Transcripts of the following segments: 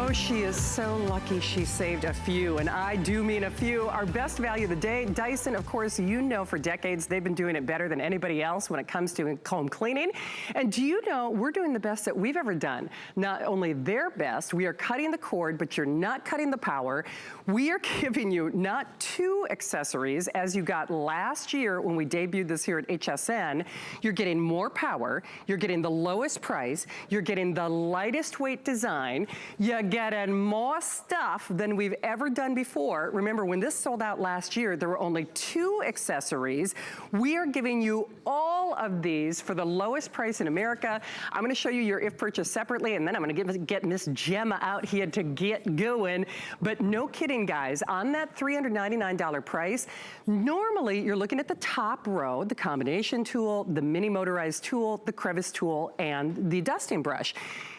Oh, she is so lucky she saved a few, and I do mean a few. Our best value of the day, Dyson, of course, you know for decades they've been doing it better than anybody else when it comes to home cleaning. And do you know, we're doing the best that we've ever done. Not only their best, we are cutting the cord, but you're not cutting the power. We are giving you not 2 accessories as you got last year when we debuted this here at HSN. You're getting more power, you're getting the lowest price, you're getting the lightest weight design, you're getting more stuff than we've ever done before. Remember, when this sold out last year, there were only 2 accessories. We are giving you all of these for the lowest price in America. I'm gonna show you your if purchase separately, and then I'm gonna get Miss Gemma out here to get going. But no kidding, guys, on that $399 price, normally you're looking at the top row, the combination tool, the mini motorized tool, the crevice tool, and the dusting brush.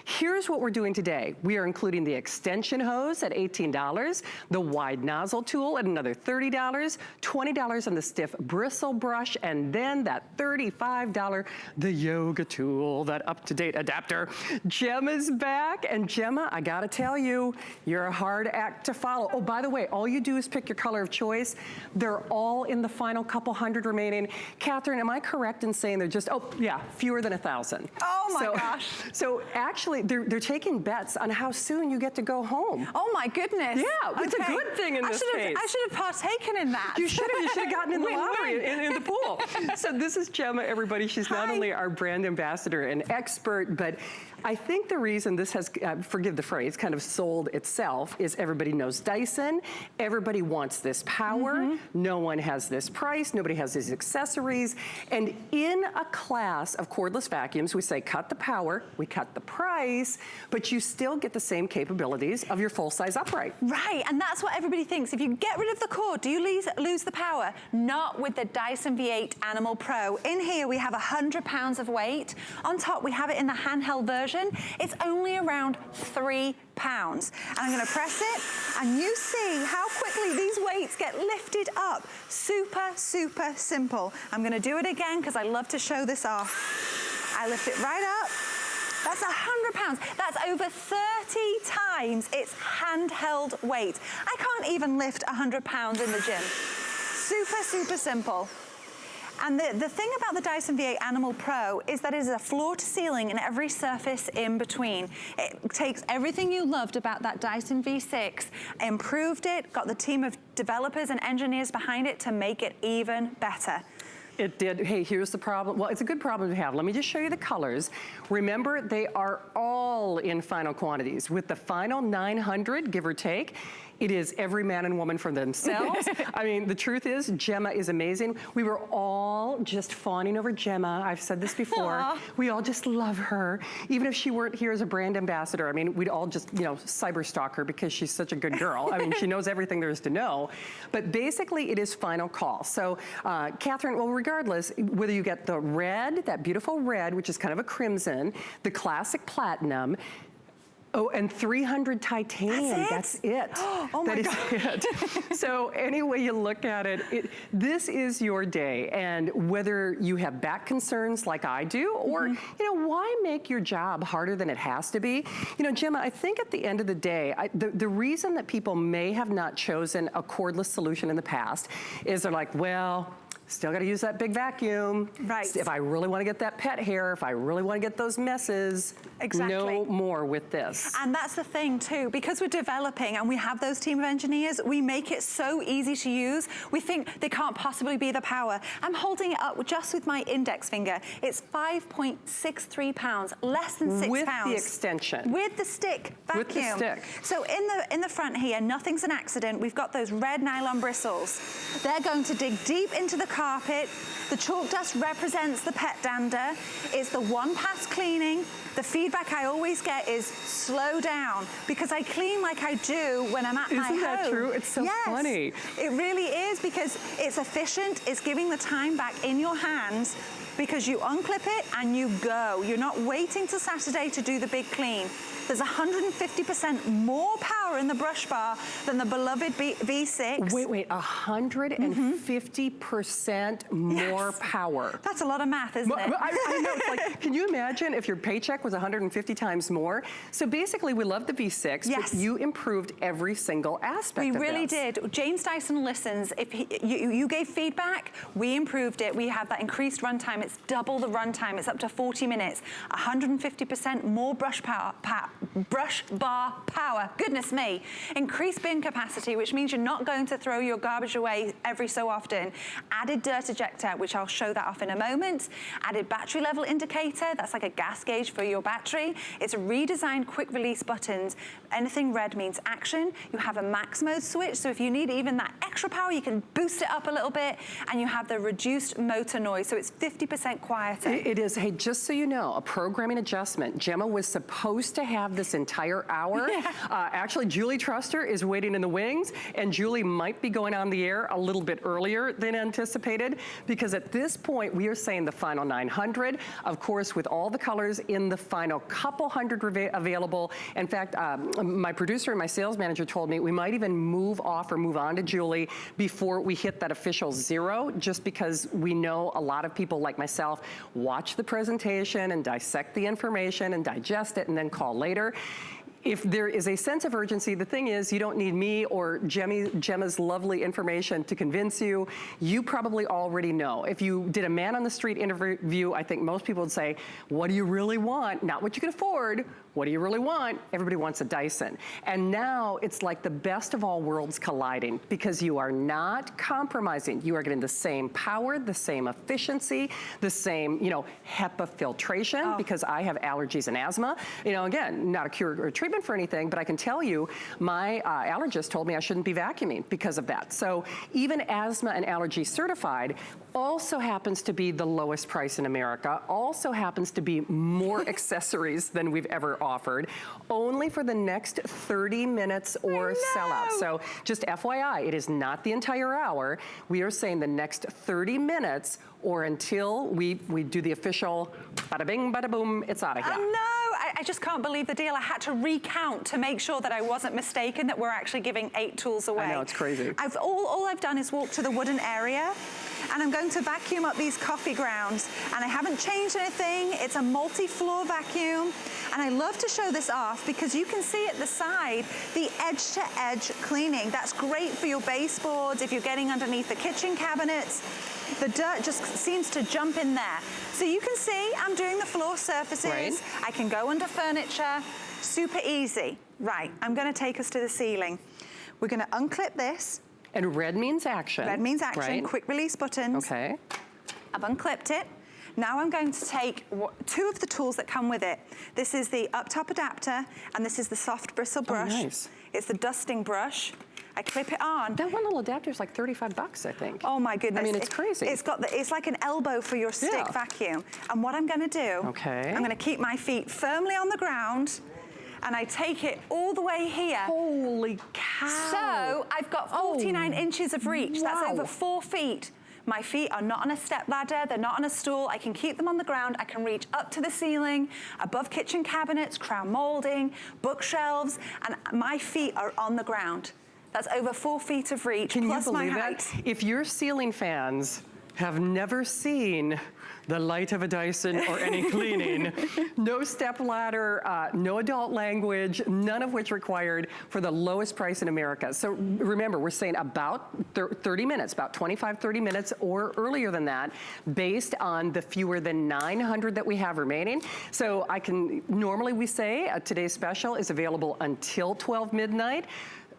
Here's what we're doing today. We are including the extension hose at $18, the wide nozzle tool at another $30, $20 on the stiff bristle brush, and then that $35, the yoga tool, that up-to-date adapter. Gemma's back, and Gemma, I gotta tell you, you're a hard act to follow. Oh, by the way, all you do is pick your color of choice. They're all in the final couple hundred remaining. Catherine, am I correct in saying they're just, oh yeah, fewer than 1,000? Oh my gosh. So actually, they're taking bets on how soon you get to go home. Oh my goodness. Yeah, it's a good thing in this case. I should have partaken in that. You should have gotten in the lottery, in the pool. So this is Gemma, everybody. She's not only our brand ambassador and expert, but I think the reason this has, forgive the phrase, kind of sold itself is everybody knows Dyson. Everybody wants this power. No one has this price. Nobody has these accessories. And in a class of cordless vacuums, we say cut the power, we cut the price, but you still get the same capabilities of your full-size upright. Right, and that's what everybody thinks. If you get rid of the cord, do you lose the power? Not with the Dyson V8 Animal Pro. In here, we have 100 pounds of weight. On top, we have it in the handheld version. It's only around 3 pounds. And I'm gonna press it, and you see how quickly these weights get lifted up. Super, super simple. I'm gonna do it again because I love to show this off. I lift it right up. That's 100 pounds. That's over 30 times its handheld weight. I can't even lift 100 pounds in the gym. Super, super simple. And the thing about the Dyson V8 Animal Pro is that it is a floor to ceiling and every surface in between. It takes everything you loved about that Dyson V6, improved it, got the team of developers and engineers behind it to make it even better. It did. Hey, here's the problem. Well, it's a good problem to have. Let me just show you the colors. Remember, they are all in final quantities. With the final 900, give or take, it is every man and woman for themselves. I mean, the truth is, Gemma is amazing. We were all just fawning over Gemma. I've said this before. Aww. We all just love her. Even if she weren't here as a brand ambassador, I mean, we'd all just, you know, cyber stalk her because she's such a good girl. I mean, she knows everything there is to know. But basically, it is final call. So, Catherine, well, regardless, whether you get the red, that beautiful red, which is kind of a crimson, the classic platinum, oh, and 300 titanium, that's it. Oh my God. That is it. So any way you look at it, this is your day. And whether you have back concerns like I do, or, you know, why make your job harder than it has to be? You know, Gemma, I think at the end of the day, the reason that people may have not chosen a cordless solution in the past is they're like, well, still gotta use that big vacuum. Right. If I really wanna get that pet hair, if I really wanna get those messes, no more with this. And that's the thing too, because we're developing and we have those team of engineers, we make it so easy to use. We think they can't possibly be the power. I'm holding it up just with my index finger. It's 5.63 pounds, less than 6 pounds. With the extension. With the stick vacuum. With the stick. So in the front here, nothing's an accident. We've got those red nylon bristles. They're going to dig deep into the carpet. The chalk dust represents the pet dander. It's the one-pass cleaning. The feedback I always get is slow down, because I clean like I do when I'm at my home. Isn't that true? It's so funny. It really is, because it's efficient. It's giving the time back in your hands, because you unclip it and you go. You're not waiting till Saturday to do the big clean. There's 150% more power in the brush bar than the beloved V6. Wait, 150% more power. That's a lot of math, isn't it? I know, it's like, can you imagine if your paycheck was 150 times more? So basically, we love the V6, but you improved every single aspect of this. We really did. James Dyson listens. If you gave feedback, we improved it. We have that increased runtime. It's double the runtime. It's up to 40 minutes. 150% more brush bar power. Goodness me. Increased bin capacity, which means you're not going to throw your garbage away every so often. Added dirt ejector, which I'll show that off in a moment. Added battery level indicator. That's like a gas gauge for your battery. It's redesigned quick release buttons. Anything red means action. You have a max mode switch, so if you need even that extra power, you can boost it up a little bit, and you have the reduced motor noise, so it's 50% quieter. It is. Hey, just so you know, a programming adjustment. Gemma was supposed to have this entire hour. Actually, Julie Truster is waiting in the wings, and Julie might be going on the air a little bit earlier than anticipated, because at this point, we are saying the final 900, of course, with all the colors in the final couple hundred available. In fact, my producer and my sales manager told me we might even move off or move on to Julie before we hit that official 0, just because we know a lot of people like myself watch the presentation and dissect the information and digest it and then call later. If there is a sense of urgency, the thing is, you don't need me or Gemma's lovely information to convince you. You probably already know. If you did a man on the street interview, I think most people would say, what do you really want? Not what you can afford. What do you really want? Everybody wants a Dyson. And now it's like the best of all worlds colliding, because you are not compromising. You are getting the same power, the same efficiency, the same, HEPA filtration, because I have allergies and asthma. Again, not a cure or treatment for anything, but I can tell you, my allergist told me I shouldn't be vacuuming because of that. So even asthma and allergy certified also happens to be the lowest price in America, also happens to be more accessories than we've ever offered, only for the next 30 minutes or sellout. So just FYI, it is not the entire hour. We are saying the next 30 minutes or until we do the official bada bing, bada boom, it's out of here. No, I just can't believe the deal. I had to recount to make sure that I wasn't mistaken, that we're actually giving 8 tools away. I know, it's crazy. All I've done is walk to the wooden area, and I'm going to vacuum up these coffee grounds, and I haven't changed anything. It's a multi-floor vacuum, and I love to show this off because you can see at the side the edge-to-edge cleaning. That's great for your baseboards if you're getting underneath the kitchen cabinets. The dirt just seems to jump in there. So you can see I'm doing the floor surfaces. Right. I can go under furniture, super easy. Right, I'm gonna take us to the ceiling. We're gonna unclip this. And red means action. Red means action, right? Quick release buttons. Okay. I've unclipped it. Now I'm going to take 2 of the tools that come with it. This is the up top adapter, and this is the soft bristle brush. Oh, nice. It's the dusting brush. I clip it on. That one little adapter is like 35 bucks, I think. Oh my goodness. I mean, it's crazy. It's like an elbow for your stick vacuum. And what I'm gonna do, I'm gonna keep my feet firmly on the ground, and I take it all the way here. Holy cow. So I've got 49 inches of reach. That's over 4 feet. My feet are not on a step ladder, they're not on a stool. I can keep them on the ground. I can reach up to the ceiling, above kitchen cabinets, crown molding, bookshelves, and my feet are on the ground. That's over 4 feet of reach, plus my height. Can you believe that? If your ceiling fans have never seen the light of a Dyson or any cleaning, no step ladder, no adult language, none of which required for the lowest price in America. So remember, we're saying about 30 minutes, about 25, 30 minutes or earlier than that, based on the fewer than 900 that we have remaining. So normally we say today's special is available until 12 midnight.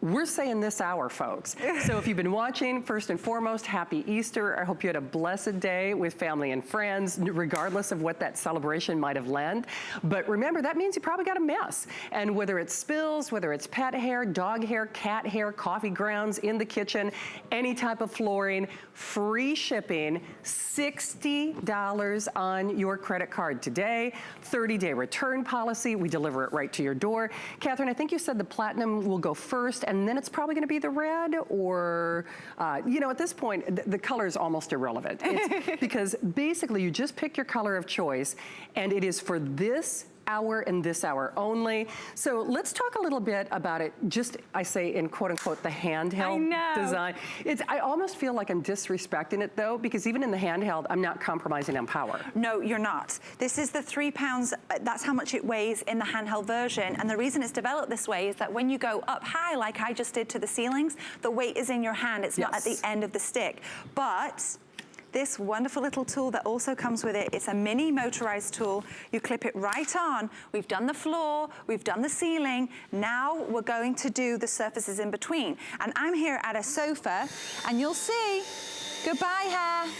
We're saying this hour, folks. So if you've been watching, first and foremost, happy Easter. I hope you had a blessed day with family and friends, regardless of what that celebration might have lent. But remember, that means you probably got a mess. And whether it's spills, whether it's pet hair, dog hair, cat hair, coffee grounds in the kitchen, any type of flooring, free shipping, $60 on your credit card today, 30-day return policy. We deliver it right to your door. Catherine, I think you said the platinum will go first, and then it's probably gonna be the red, or, at this point, the color is almost irrelevant. It's because basically you just pick your color of choice, and it is for this hour and this hour only. So let's talk a little bit about it, just, I say in quote unquote, the handheld design. I almost feel like I'm disrespecting it though, because even in the handheld, I'm not compromising on power. No, you're not. This is the 3 pounds, that's how much it weighs in the handheld version. And the reason it's developed this way is that when you go up high, like I just did to the ceilings, the weight is in your hand. It's not at the end of the stick. But this wonderful little tool that also comes with it, it's a mini motorized tool. You clip it right on. We've done the floor, we've done the ceiling. Now we're going to do the surfaces in between. And I'm here at a sofa, and you'll see, goodbye hair.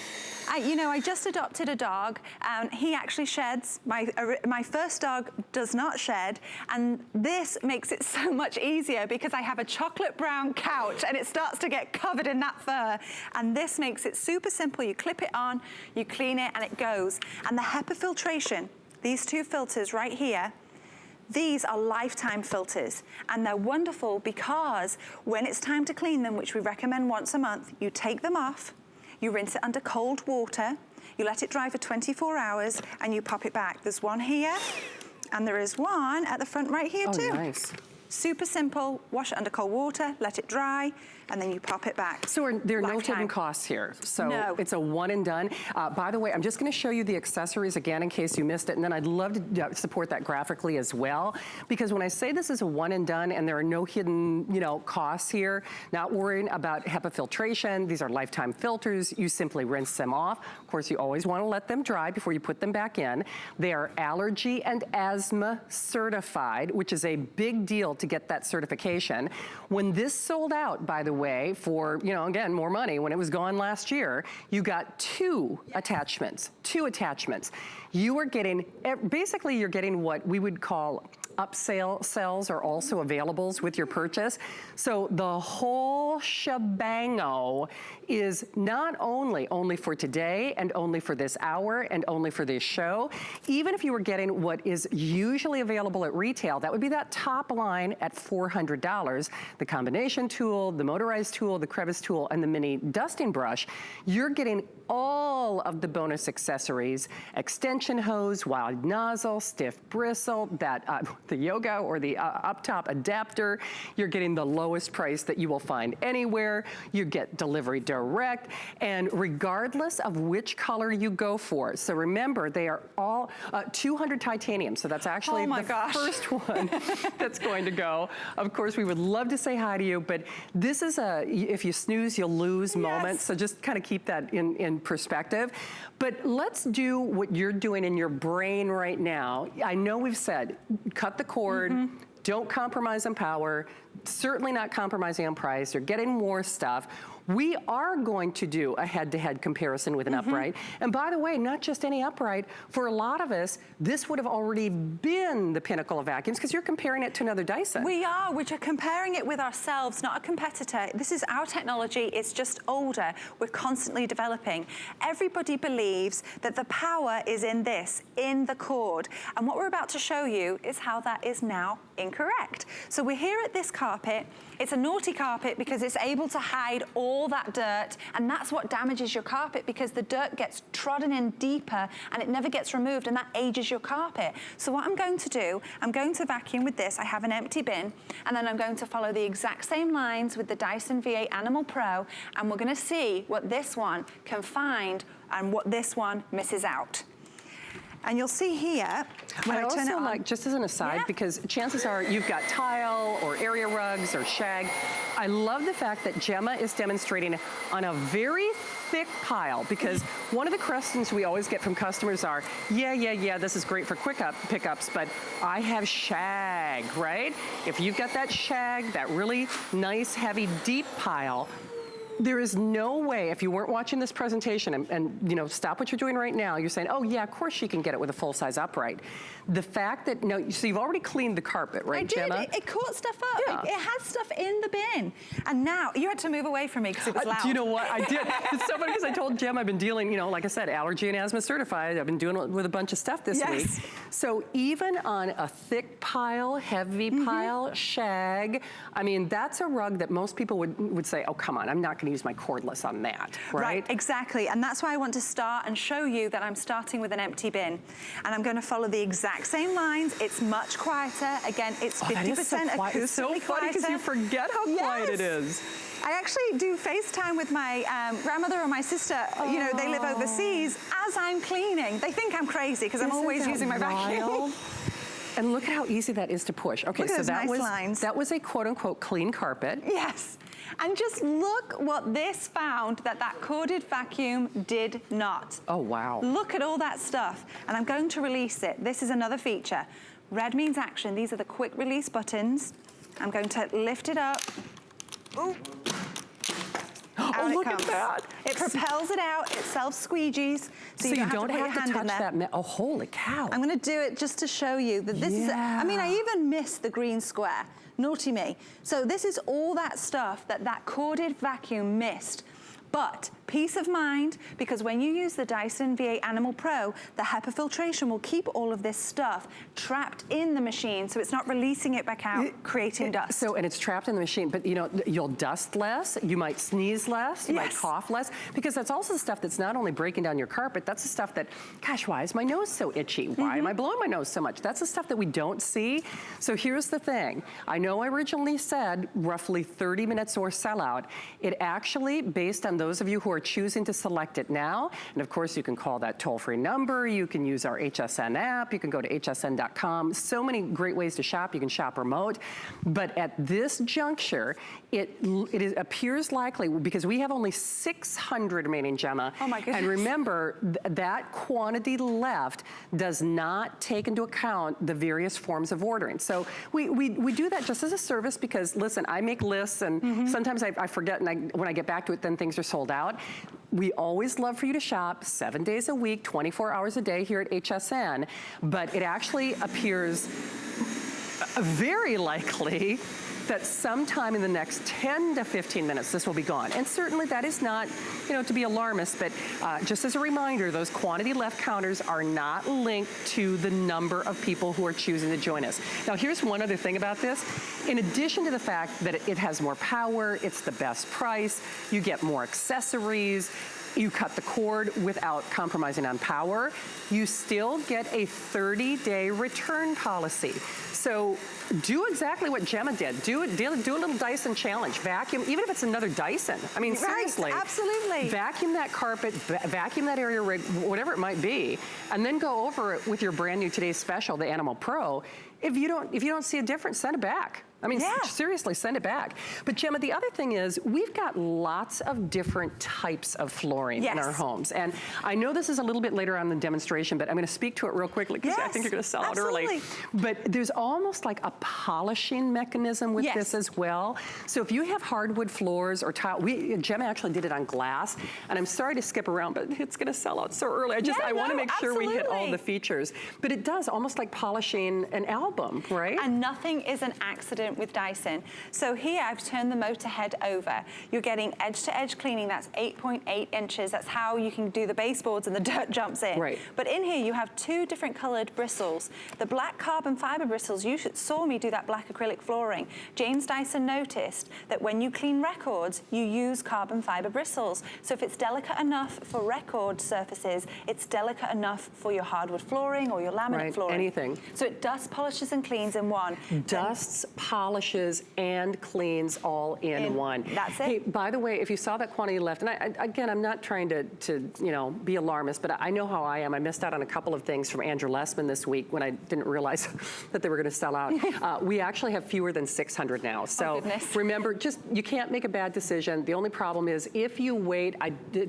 You know, I just adopted a dog, and he actually sheds. My first dog does not shed, and this makes it so much easier because I have a chocolate brown couch, and it starts to get covered in that fur. And this makes it super simple. You clip it on, you clean it, and it goes. And the HEPA filtration, these 2 filters right here, these are lifetime filters, and they're wonderful because when it's time to clean them, which we recommend once a month, you take them off, you rinse it under cold water, you let it dry for 24 hours, and you pop it back. There's one here, and there is one at the front right here too. Nice. Super simple, wash it under cold water, let it dry, and then you pop it back. So there are no hidden costs here. So it's a one and done. By the way, I'm just gonna show you the accessories again in case you missed it, and then I'd love to support that graphically as well. Because when I say this is a one and done and there are no hidden, costs here, not worrying about HEPA filtration, these are lifetime filters, you simply rinse them off. Of course, you always wanna let them dry before you put them back in. They are allergy and asthma certified, which is a big deal to get that certification. When this sold out, by the way, for, again, more money, when it was gone last year, you got 2 attachments. You are getting, basically you're getting what we would call upsell cells are also availables with your purchase. So the whole shebango is not only for today and only for this hour and only for this show. Even if you were getting what is usually available at retail, that would be that top line at $400. The combination tool, the motorized tool, the crevice tool, and the mini dusting brush, you're getting all of the bonus accessories: extension hose, wide nozzle, stiff bristle, that the yoga or the up top adapter. You're getting the lowest price that you will find anywhere. You get delivery direct, and regardless of which color you go for. So remember, they are all 200 titanium. So that's actually first one that's going to go. Of course, we would love to say hi to you, but this is a if you snooze, you'll lose moment. So just kind of keep that in perspective. But let's do what you're doing in your brain right now. I know we've said, cut the cord, don't compromise on power, certainly not compromising on price. You're getting more stuff. We are going to do a head-to-head comparison with an upright. And by the way, not just any upright. For a lot of us, this would have already been the pinnacle of vacuums because you're comparing it to another Dyson. We are, which are comparing it with ourselves, not a competitor. This is our technology. It's just older. We're constantly developing. Everybody believes that the power is in this, in the cord. And what we're about to show you is how that is now incorrect. So we're here at this carpet. It's a naughty carpet because it's able to hide all that dirt, and that's what damages your carpet, because the dirt gets trodden in deeper and it never gets removed, and that ages your carpet. So what I'm going to do, I'm going to vacuum with this. I have an empty bin, and then I'm going to follow the exact same lines with the Dyson V8 Animal Pro, and we're gonna see what this one can find and what this one misses out. And you'll see here, when I turn it on. Like, just as an aside, because chances are you've got tile or area rugs or shag. I love the fact that Gemma is demonstrating on a very thick pile, because one of the questions we always get from customers are, yeah, this is great for quick pickups, but I have shag, right? If you've got that shag, that really nice, heavy, deep pile, there is no way, if you weren't watching this presentation and stop what you're doing right now, you're saying, oh yeah, of course she can get it with a full-size upright. The fact that, so you've already cleaned the carpet, right, Gemma? I did. It caught stuff up. It had stuff in the bin. And now, you had to move away from me because it was loud. Do you know what? I did. It's so funny because I told Gemma I've been dealing, like I said, allergy and asthma certified. I've been doing it with a bunch of stuff this week. So even on a thick pile, heavy pile, shag, I mean, that's a rug that most people would say, oh, come on, I'm not going to use my cordless on that, right? Exactly. And that's why I want to start and show you that I'm starting with an empty bin. And I'm going to follow the exact same lines. It's much quieter. Again, it's 50% acoustically It's so funny because you forget how quiet it is. I actually do FaceTime with my grandmother or my sister. You know, they live overseas as I'm cleaning. They think I'm crazy because I'm always using my vacuum. And look at how easy that is to push. Okay, so that was a quote-unquote clean carpet. Yes. And just look what this found that corded vacuum did not. Oh, wow. Look at all that stuff. And I'm going to release it. This is another feature. Red means action. These are the quick release buttons. I'm going to lift it up. Ooh. Oh, look at that. It propels it out, it self-squeegees, so you don't have to touch that. Oh, holy cow. I'm gonna do it just to show you that this is, I mean, I even missed the green square. Naughty me. So this is all that stuff that corded vacuum missed. But peace of mind, because when you use the Dyson V8 Animal Pro, the HEPA filtration will keep all of this stuff trapped in the machine, so it's not releasing it back out, creating dust. So, and it's trapped in the machine, but you know, you'll dust less, you might sneeze less, you might cough less, because that's also the stuff that's not only breaking down your carpet, that's the stuff that, gosh, why is my nose so itchy? Why am I blowing my nose so much? That's the stuff that we don't see. So here's the thing. I know I originally said roughly 30 minutes or sellout. It actually, based on those of you who are choosing to select it now, and of course you can call that toll-free number, you can use our HSN app, you can go to hsn.com, so many great ways to shop, you can shop remote, but at this juncture, it appears likely, because we have only 600 remaining, Gemma. Oh my goodness. And remember, that quantity left does not take into account the various forms of ordering. So we do that just as a service because, listen, I make lists and sometimes I forget, and when I get back to it, then things are sold out. We always love for you to shop 7 days a week, 24 hours a day here at HSN, but it actually appears very likely that sometime in the next 10 to 15 minutes, this will be gone. And certainly that is not, you know, to be alarmist, but just as a reminder, those quantity left counters are not linked to the number of people who are choosing to join us. Now, here's one other thing about this. In addition to the fact that it has more power, it's the best price, you get more accessories, you cut the cord without compromising on power, you still get a 30-day return policy. So do exactly what Gemma did. Do a little Dyson challenge. Vacuum, even if it's another Dyson. I mean, seriously. Absolutely. Vacuum that carpet, vacuum that area rig, whatever it might be, and then go over it with your brand new Today's Special, the Animal Pro. If you don't see a difference, send it back. I mean, seriously, send it back. But Gemma, the other thing is we've got lots of different types of flooring in our homes. And I know this is a little bit later on in the demonstration, but I'm going to speak to it real quickly because I think you're going to sell out early. But there's almost like a polishing mechanism with this as well. So if you have hardwood floors or tile, Gemma actually did it on glass. And I'm sorry to skip around, but it's going to sell out so early. I want to make sure we hit all the features. But it does almost like polishing an album, right? And nothing is an accident with Dyson. So here I've turned the motor head over. You're getting edge-to-edge cleaning. That's 8.8 inches. That's how you can do the baseboards and the dirt jumps in. Right. But in here you have two different colored bristles. The black carbon fiber bristles, you saw me do that black acrylic flooring. James Dyson noticed that when you clean records, you use carbon fiber bristles. So if it's delicate enough for record surfaces, it's delicate enough for your hardwood flooring or your laminate flooring. Anything. So it dust, polishes, and cleans in one. Dusts, polishes, and cleans all in one. That's it. Hey, by the way, if you saw that quantity left, and again, I'm not trying to you know, be alarmist, but I know how I am. I missed out on a couple of things from Andrew Lessman this week when I didn't realize that they were going to sell out. We actually have fewer than 600 now. So remember, just you can't make a bad decision. The only problem is if you wait,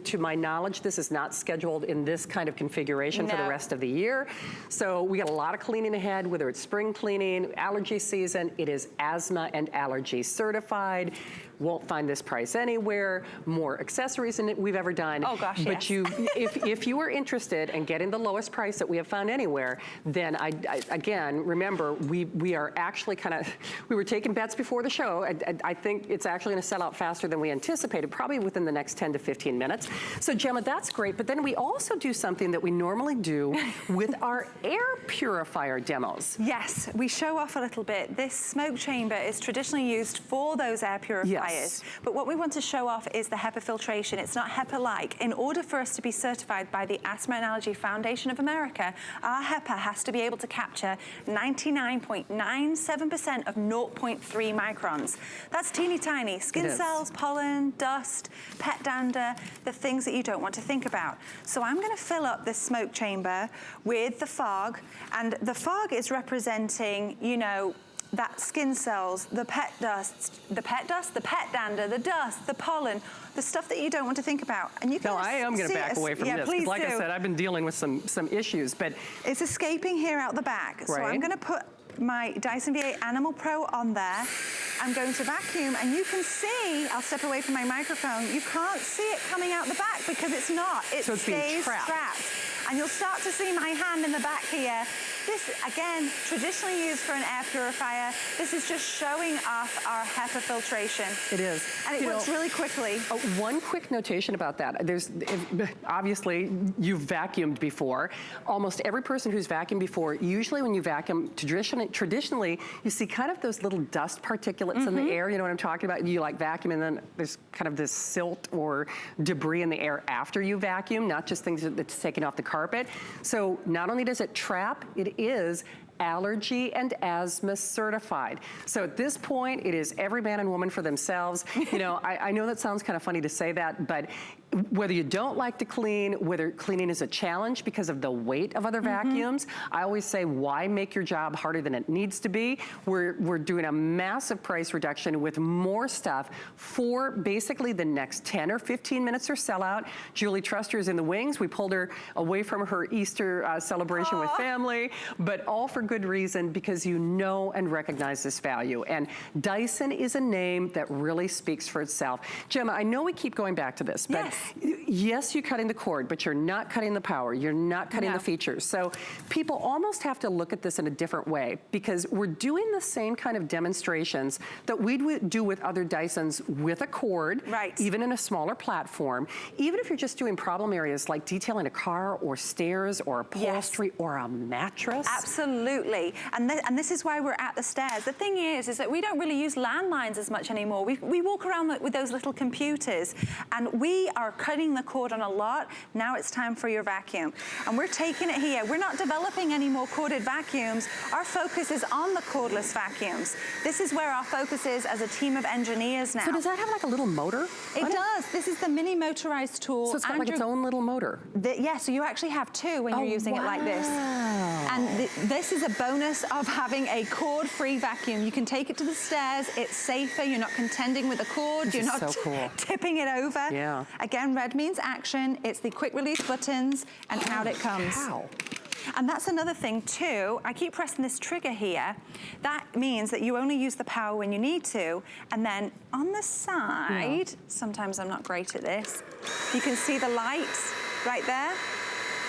to my knowledge, this is not scheduled in this kind of configuration for the rest of the year. So we got a lot of cleaning ahead, whether it's spring cleaning, allergy season. It is asthma and allergy certified. Won't find this price anywhere. More accessories than we've ever done. Oh gosh, but if you are interested in getting the lowest price that we have found anywhere, then again, remember, we are actually we were taking bets before the show. I think it's actually going to sell out faster than we anticipated, probably within the next 10 to 15 minutes. So Gemma, that's great. But then we also do something that we normally do with our air purifier demos. Yes, we show off a little bit. This smoke chamber is traditionally used for those air purifiers. Yes. But what we want to show off is the HEPA filtration. It's not HEPA-like. In order for us to be certified by the Asthma and Allergy Foundation of America, our HEPA has to be able to capture 99.97% of 0.3 microns. That's teeny tiny. Skin cells, pollen, dust, pet dander, the things that you don't want to think about. So I'm going to fill up this smoke chamber with the fog, and the fog is representing, you know, that skin cells, the pet dander, the dust, the pollen, the stuff that you don't want to think about. And you can I am going to back away from this, because like I said, I've been dealing with some issues, but it's escaping here out the back. Right. So I'm going to put my Dyson V8 Animal Pro on there. I'm going to vacuum, and you can see, I'll step away from my microphone, you can't see it coming out the back because it's not. It stays trapped. And you'll start to see my hand in the back here. This, again, traditionally used for an air purifier. This is just showing off our HEPA filtration. It is. And it works really quickly. One quick notation about that. Obviously, you've vacuumed before. Almost every person who's vacuumed before, usually when you vacuum, traditionally, you see kind of those little dust particulates in the air. You know what I'm talking about? You like vacuum, and then there's kind of this silt or debris in the air after you vacuum, not just things that's taken off the carpet. So not only does it trap, it is allergy and asthma certified. So at this point, it is every man and woman for themselves. You know, I know that sounds kind of funny to say that, but whether you don't like to clean, whether cleaning is a challenge because of the weight of other vacuums, I always say, why make your job harder than it needs to be? We're doing a massive price reduction with more stuff for basically the next 10 or 15 minutes or sellout. Julie Truster is in the wings. We pulled her away from her Easter celebration with family, but all for good reason, because you know and recognize this value. And Dyson is a name that really speaks for itself. Gemma, I know we keep going back to this, but yes, you're cutting the cord, but you're not cutting the power. You're not cutting the features. So people almost have to look at this in a different way, because we're doing the same kind of demonstrations that we do with other Dysons with a cord, even in a smaller platform. Even if you're just doing problem areas like detailing a car or stairs or upholstery or a mattress. Absolutely. And this is why we're at the stairs. The thing is that we don't really use landlines as much anymore. We walk around with those little computers, and we are cutting the cord on a lot. Now it's time for your vacuum. And we're taking it here. We're not developing any more corded vacuums. Our focus is on the cordless vacuums. This is where our focus is as a team of engineers now. So does that have like a little motor? It does. This is the mini motorized tool. So it's got like its own little motor. Yeah, so you actually have two when you're using it like this. And this is a bonus of having a cord-free vacuum. You can take it to the stairs. It's safer. You're not contending with the cord. You're not tipping it over. Yeah. Again, red means action. It's the quick release buttons, and out it comes. Wow. And that's another thing too. I keep pressing this trigger here. That means that you only use the power when you need to. And then on the side, sometimes I'm not great at this, you can see the lights right there.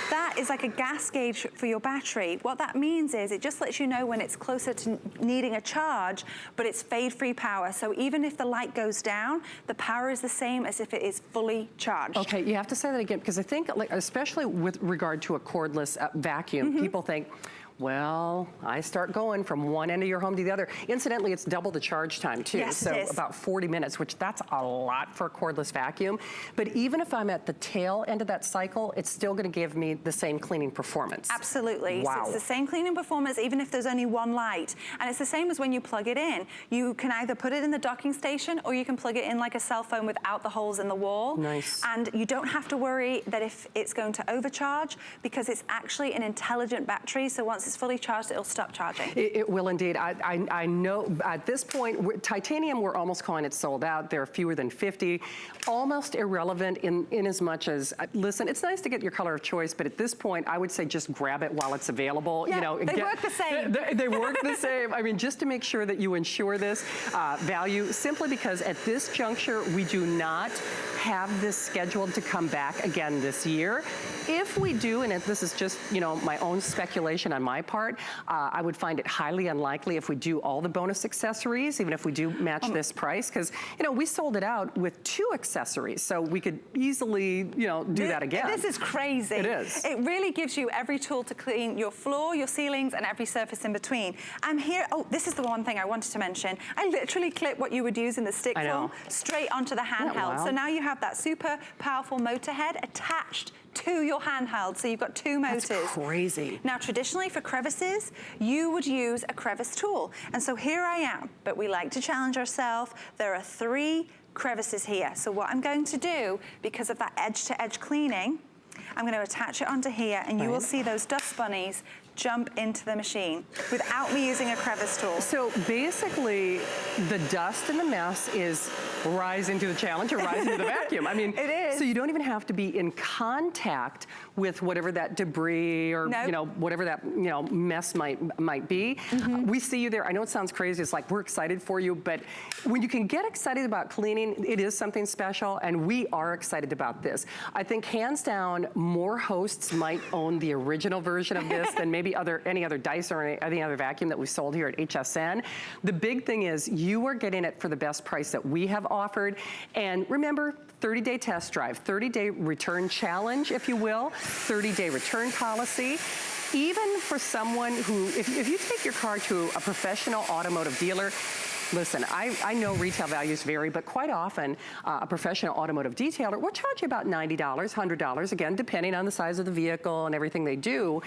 That is like a gas gauge for your battery. What that means is it just lets you know when it's closer to needing a charge, but it's fade-free power. So even if the light goes down, the power is the same as if it is fully charged. Okay, you have to say that again, because I think, like, especially with regard to a cordless vacuum, people think, well, I start going from one end of your home to the other. Incidentally, it's double the charge time too. Yes, so it is. About 40 minutes, which that's a lot for a cordless vacuum. But even if I'm at the tail end of that cycle, it's still gonna give me the same cleaning performance. Absolutely. Wow. So it's the same cleaning performance even if there's only one light. And it's the same as when you plug it in. You can either put it in the docking station or you can plug it in like a cell phone without the holes in the wall. Nice. And you don't have to worry that if it's going to overcharge, because it's actually an intelligent battery. So once it's fully charged, it'll stop charging. It will indeed. I know at this point, titanium, we're almost calling it sold out. There are fewer than 50. Almost irrelevant in as much as, listen, it's nice to get your color of choice, but at this point, I would say just grab it while it's available. Yeah, you know, they work the same. They work the same. I mean, just to make sure that you ensure this value, simply because at this juncture, we do not have this scheduled to come back again this year. If we do, and if this is just, you know, my own speculation on my part, I would find it highly unlikely if we do all the bonus accessories, even if we do match this price, because, you know, we sold it out with 2 accessories, so we could easily, you know, do that again. This is crazy. It is. It really gives you every tool to clean your floor, your ceilings, and every surface in between. I'm here, oh, this is the one thing I wanted to mention. I literally clip what you would use in the stick form straight onto the handheld. So now you have that super powerful motor head attached to your handheld, so you've got 2 motors. That's crazy. Now, traditionally for crevices, you would use a crevice tool. And so here I am, but we like to challenge ourselves. There are 3 crevices here. So what I'm going to do, because of that edge-to-edge cleaning, I'm going to attach it onto here, and you will see those dust bunnies jump into the machine without me using a crevice tool. So basically, the dust and the mess is rising to the challenge or rising to the vacuum. I mean, it is. So you don't even have to be in contact with whatever that debris or you know, whatever that mess might be. We see you there. I know it sounds crazy. It's like we're excited for you, but when you can get excited about cleaning, it is something special, and we are excited about this. I think hands down, more hosts might own the original version of this than maybe any other Dyson or any other vacuum that we've sold here at HSN. The big thing is you are getting it for the best price that we have offered. And remember, 30-day test drive, 30-day return challenge, if you will, 30-day return policy. Even for someone who, if you take your car to a professional automotive dealer, listen, I know retail values vary, but quite often a professional automotive detailer will charge you about $90, $100, again, depending on the size of the vehicle and everything they do.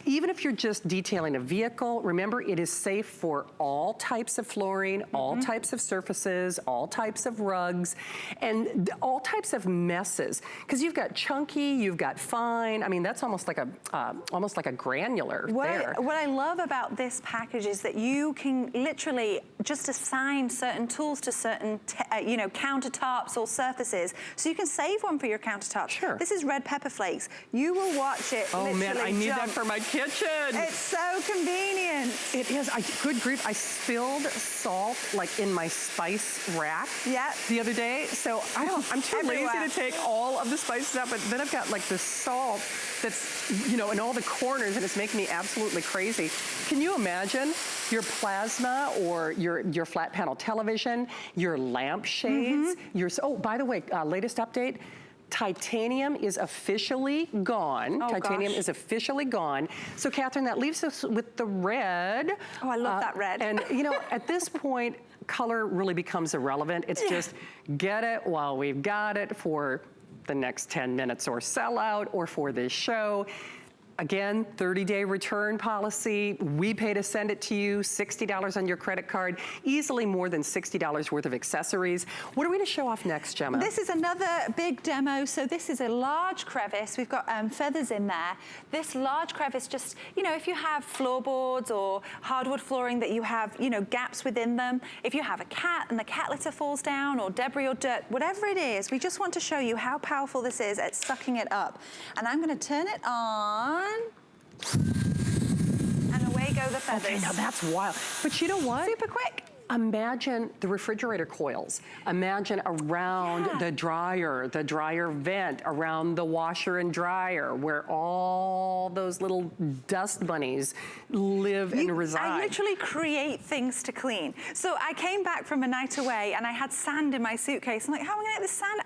Even if you're just detailing a vehicle, remember it is safe for all types of flooring, all types of surfaces, all types of rugs, and all types of messes. Because you've got chunky, you've got fine. I mean, that's almost like a granular there. What I love about this package is that you can literally just assign certain tools to certain, countertops or surfaces. So you can save one for your countertop. Sure. This is red pepper flakes. You will watch it Oh man, I need that for my kitchen. It's so convenient. It is. Good grief, I spilled salt like in my spice rack the other day. So I'm too lazy to take all of the spices out, but then I've got like this salt that's, in all the corners, and it's making me absolutely crazy. Can you imagine your plasma or your flat panel television, your lampshades, oh, by the way, latest update, titanium is officially gone. Titanium is officially gone. So Catherine, that leaves us with the red. Oh, I love that red. And at this point, color really becomes irrelevant. It's just get it while we've got it for the next 10 minutes or sell out or for this show. Again, 30-day return policy. We pay to send it to you, $60 on your credit card, easily more than $60 worth of accessories. What are we going to show off next, Gemma? This is another big demo. So this is a large crevice. We've got feathers in there. This large crevice, just, if you have floorboards or hardwood flooring that you have, gaps within them, if you have a cat and the cat litter falls down or debris or dirt, whatever it is, we just want to show you how powerful this is at sucking it up. And I'm going to turn it on. And away go the feathers. Okay, now that's wild. But you know what? Super quick. Imagine the refrigerator coils. Imagine around the dryer vent, around the washer and dryer, where all those little dust bunnies live and reside. I literally create things to clean. So I came back from a night away and I had sand in my suitcase. I'm like, how am I gonna get this sand?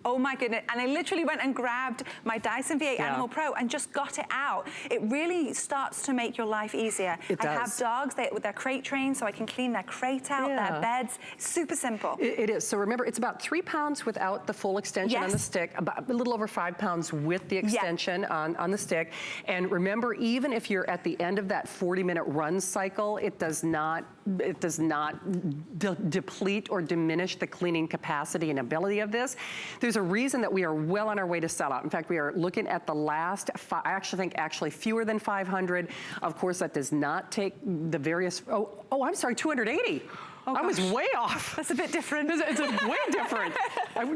Oh my goodness, and I literally went and grabbed my Dyson V8 Animal Pro and just got it out. It really starts to make your life easier. It does. I have dogs, they're crate trained, so I can clean their crate out, their beds. It's super simple. It is. So remember, it's about 3 pounds without the full extension on the stick, about a little over 5 pounds with the extension on the stick. And remember, even if you're at the end of that 40-minute run cycle, it does not deplete or diminish the cleaning capacity and ability of this. There's a reason that we are well on our way to sell out. In fact, we are looking at the last, I actually think fewer than 500. Of course, that does not take the various, I'm sorry, 280. Oh, I was way off. That's a bit different. It's way different.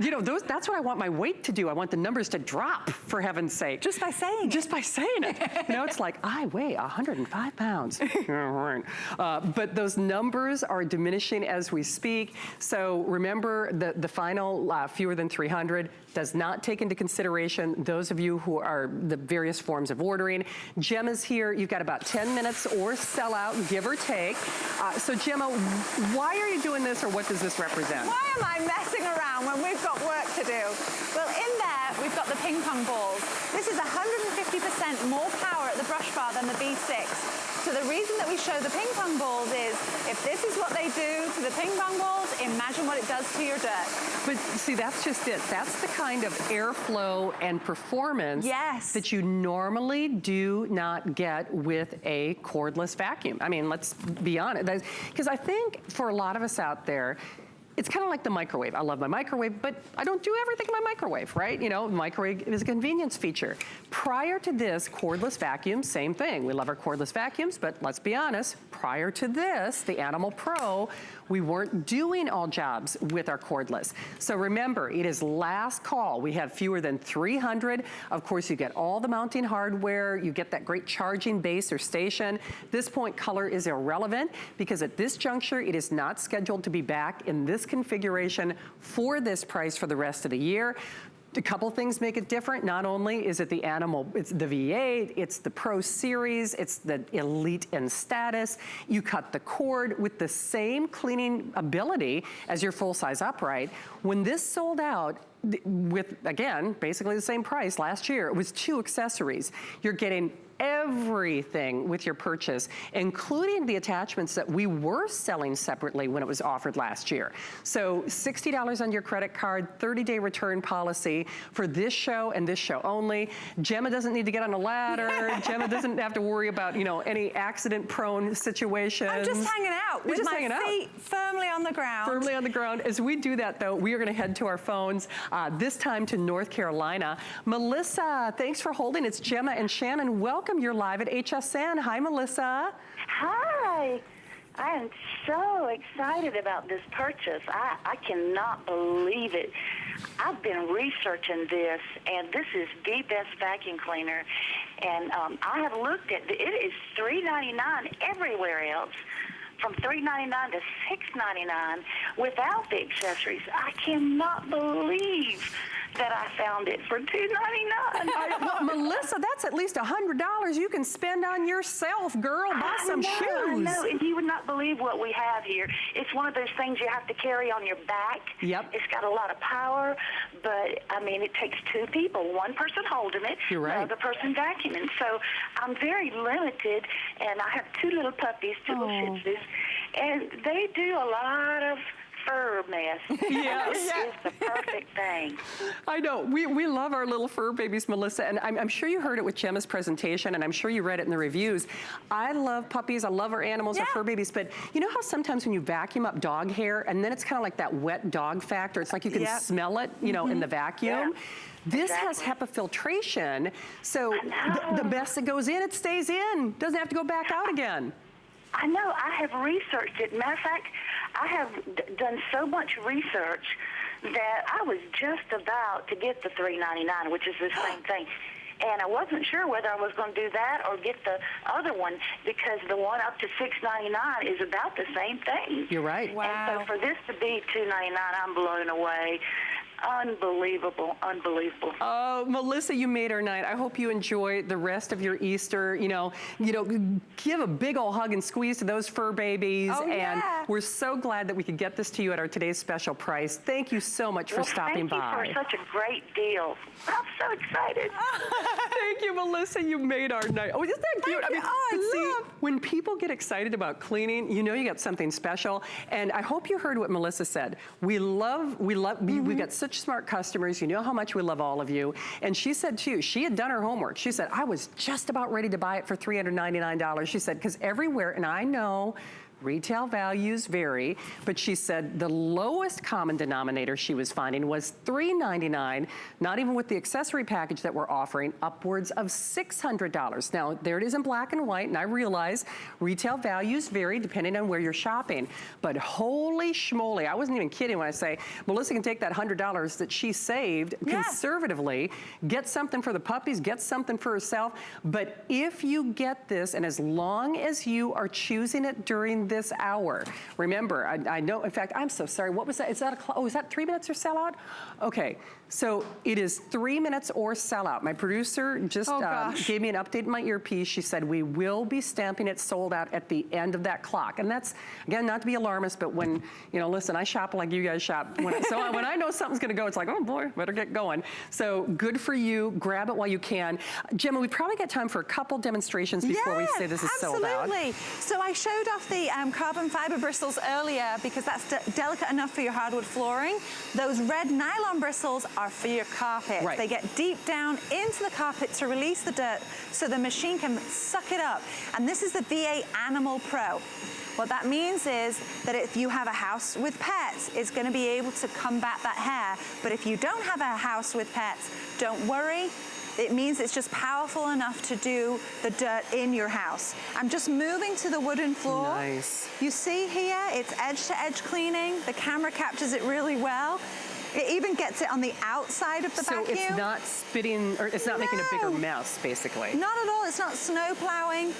You know, that's what I want my weight to do. I want the numbers to drop, for heaven's sake. Just by saying it. Just by saying it. You know, it's like, I weigh 105 pounds. But those numbers are diminishing as we speak. So remember, the final fewer than 300 does not take into consideration those of you who are the various forms of ordering. Gemma's here. You've got about 10 minutes or sell out, give or take. So Gemma, why are you doing this, or what does this represent? Why am I messing around when we've got work to do? Well, in there, we've got the ping pong balls. This is 150% more power at the brush bar than the B6. So the reason that we show the ping pong balls is, if this is what they do to the ping pong balls, imagine what it does to your dirt. But see, that's just it. That's the kind of airflow and performance that you normally do not get with a cordless vacuum. I mean, let's be honest. Because I think for a lot of us out there, it's kind of like the microwave. I love my microwave, but I don't do everything in my microwave, right? You know, microwave is a convenience feature. Prior to this, cordless vacuums, same thing. We love our cordless vacuums, but let's be honest, prior to this, the Animal Pro, we weren't doing all jobs with our cordless. So remember, it is last call. We have fewer than 300. Of course, you get all the mounting hardware. You get that great charging base or station. This point, color is irrelevant, because at this juncture, it is not scheduled to be back in this configuration for this price for the rest of the year. A couple things make it different. Not only is it the Animal, it's the V8, it's the Pro Series, it's the Elite in status. You cut the cord with the same cleaning ability as your full-size upright. When this sold out, with, again, basically the same price last year, it was 2 accessories. You're getting everything with your purchase, including the attachments that we were selling separately when it was offered last year. So $60 on your credit card, 30-day return policy for this show and this show only. Gemma doesn't need to get on a ladder. Gemma doesn't have to worry about, you know, any accident-prone situations. I'm just hanging out with my feet firmly on the ground. Firmly on the ground. As we do that, though, we are going to head to our phones, this time to North Carolina. Melissa, thanks for holding. It's Gemma and Shannon. Welcome. You're live at HSN. Hi, Melissa. Hi. I am so excited about this purchase. I cannot believe it. I've been researching this, and this is the best vacuum cleaner. And I have looked at it. It is $3.99 everywhere else. From $3.99 to $6.99 without the accessories. I cannot believe that I found it for $2.99. Well, Melissa, that's at least $100 you can spend on yourself, girl. Buy some shoes. I know, and you would not believe what we have here. It's one of those things you have to carry on your back. Yep. It's got a lot of power, but, I mean, it takes 2 people, one person holding it, You're right. the other person vacuuming. So I'm very limited, and I have 2 little puppies, 2 little Shih Tzus, and they do a lot of fur mess. Yes. This is the perfect thing. I know. We love our little fur babies, Melissa, and I'm sure you heard it with Gemma's presentation, and I'm sure you read it in the reviews. I love puppies. I love our animals, our fur babies, but you know how sometimes when you vacuum up dog hair, and then it's kind of like that wet dog factor, it's like you can smell it, you know, in the vacuum. Yeah. This has HEPA filtration, so the mess that goes in, it stays in. Doesn't have to go back out again. I know. I have researched it. Matter of fact, I have done so much research that I was just about to get the $3.99, which is the same thing. And I wasn't sure whether I was going to do that or get the other one, because the one up to $6.99 is about the same thing. You're right. Wow. And so for this to be $2.99, I'm blown away. Unbelievable, unbelievable. Oh, Melissa, you made our night. I hope you enjoy the rest of your Easter. You know, give a big old hug and squeeze to those fur babies. Oh, and we're so glad that we could get this to you at our today's special price. Thank you so much for stopping by. Thank you for such a great deal. I'm so excited. Thank you, Melissa. You made our night. Oh, isn't that cute? Thank you. I love. When people get excited about cleaning, you know you got something special. And I hope you heard what Melissa said. We've got such smart customers. You know how much we love all of you. And she said too, she had done her homework. She said, I was just about ready to buy it for $399. She said, because everywhere, and I know Retail values vary, but she said the lowest common denominator she was finding was $399, not even with the accessory package that we're offering, upwards of $600. Now, there it is in black and white, and I realize retail values vary depending on where you're shopping, but holy schmoly, I wasn't even kidding when I say Melissa can take that $100 that she saved conservatively, get something for the puppies, get something for herself, but if you get this, and as long as you are choosing it during this hour. Remember, I know, in fact, I'm so sorry, what was that? Is that is that 3 minutes or sellout? Okay, so it is 3 minutes or sellout. My producer just gave me an update in my earpiece. She said we will be stamping it sold out at the end of that clock. And that's, again, not to be alarmist, but when, you know, listen, I shop like you guys shop. When I know something's gonna go, it's like, oh boy, better get going. So good for you, grab it while you can. Gemma, we probably got time for a couple demonstrations before we say this is sold out. Absolutely. So I showed off the carbon fiber bristles earlier because that's delicate enough for your hardwood flooring. Those red nylon bristles are for your carpet. Right. They get deep down into the carpet to release the dirt so the machine can suck it up. And this is the V8 Animal Pro. What that means is that if you have a house with pets, it's going to be able to combat that hair. But if you don't have a house with pets, don't worry. It means it's just powerful enough to do the dirt in your house. I'm just moving to the wooden floor. Nice. You see here, it's edge-to-edge cleaning. The camera captures it really well. It even gets it on the outside of the vacuum. So it's not spitting, or it's not making a bigger mess, basically. Not at all. It's not snow plowing.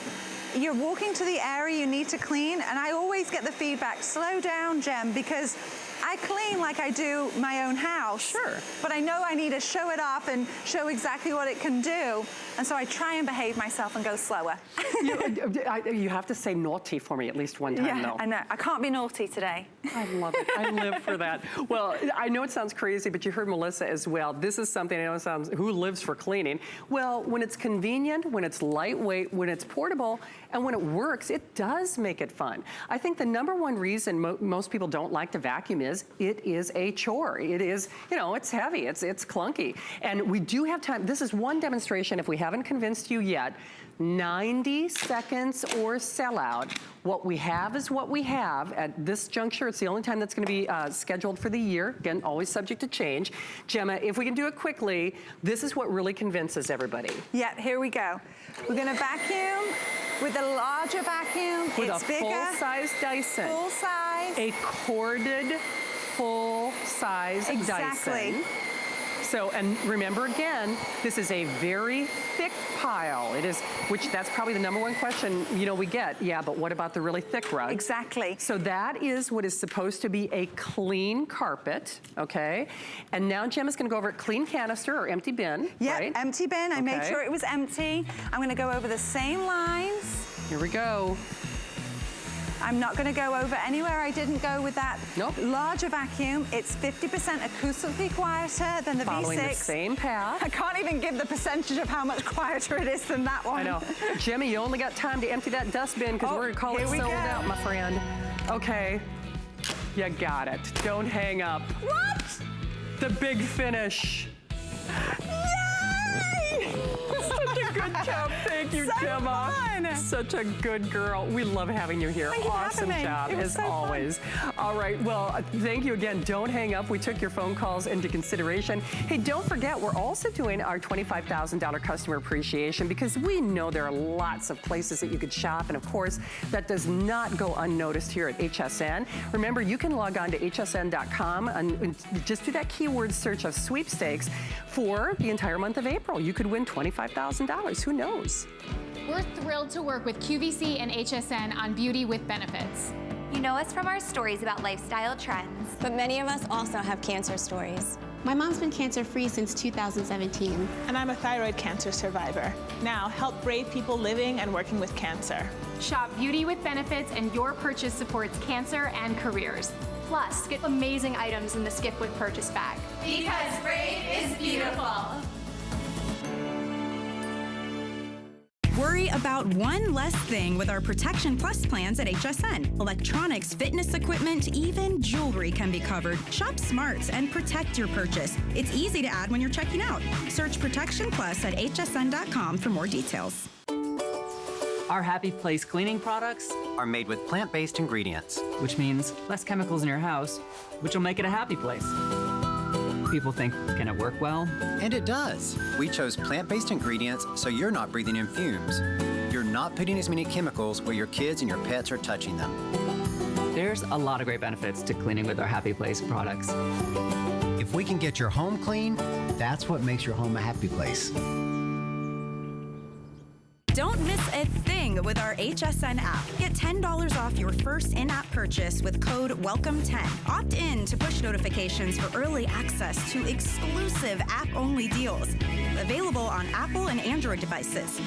You're walking to the area you need to clean, and I always get the feedback, slow down, Gem, because I clean like I do my own house. Sure. But I know I need to show it off and show exactly what it can do. And so I try and behave myself and go slower. You have to say naughty for me at least one time, though. I know. I can't be naughty today. I love it. I live for that. Well, I know it sounds crazy, but you heard Melissa as well. This is something, I know it sounds, who lives for cleaning? Well, when it's convenient, when it's lightweight, when it's portable, and when it works, it does make it fun. I think the number one reason most people don't like to vacuum is it is a chore. It is, you know, it's heavy, it's clunky. And we do have time. This is one demonstration, if we haven't convinced you yet, 90 seconds or sellout. What we have is what we have at this juncture. It's the only time that's going to be scheduled for the year. Again, always subject to change. Gemma, if we can do it quickly, this is what really convinces everybody. Yeah, here we go. We're going to vacuum with a larger vacuum. With it's a bigger. full-size Dyson. Full size. A corded full-size Dyson. So, and remember again, this is a very thick pile. It is, which that's probably the number one question, you know, we get. Yeah, but what about the really thick rug? Exactly. So that is what is supposed to be a clean carpet, okay? And now Gemma's gonna go over clean canister or empty bin, Yeah, right? empty bin. I made sure it was empty. I'm gonna go over the same lines. Here we go. I'm not going to go over anywhere I didn't go with that larger vacuum. It's 50% acoustically quieter than the Following V6. the same path. I can't even give the percentage of how much quieter it is than that one. I know. Jimmy, you only got time to empty that dustbin because we're going to call it sold out, my friend. Okay. You got it. Don't hang up. What? The big finish. Yay! Such a good job. Thank you, Gemma. Fun. Such a good girl. We love having you here. Thank you for Awesome having me. job, It was as so fun. always. All right, well, thank you again. Don't hang up. We took your phone calls into consideration. Hey, don't forget, we're also doing our $25,000 customer appreciation because we know there are lots of places that you could shop. And of course, that does not go unnoticed here at HSN. Remember, you can log on to hsn.com and just do that keyword search of sweepstakes for the entire month of April. You could win $25,000. Who knows? We're thrilled to work with QVC and HSN on Beauty with Benefits. You know us from our stories about lifestyle trends. But many of us also have cancer stories. My mom's been cancer-free since 2017. And I'm a thyroid cancer survivor. Now, help brave people living and working with cancer. Shop Beauty with Benefits and your purchase supports cancer and careers. Plus, get amazing items in the Skip with Purchase bag. Because brave is beautiful. Worry about one less thing with our Protection Plus plans at HSN. Electronics, fitness equipment, even jewelry can be covered. Shop smart and protect your purchase. It's easy to add when you're checking out. Search Protection Plus at hsn.com for more details. Our Happy Place cleaning products are made with plant-based ingredients, which means less chemicals in your house, which will make it a happy place. People think, can it work well? And it does. We chose plant-based ingredients so you're not breathing in fumes. You're not putting as many chemicals where your kids and your pets are touching them. There's a lot of great benefits to cleaning with our Happy Place products. If we can get your home clean, that's what makes your home a happy place. Don't miss a thing with our HSN app. Get $10 off your first in-app purchase with code WELCOME10. Opt in to push notifications for early access to exclusive app-only deals. Available on Apple and Android devices.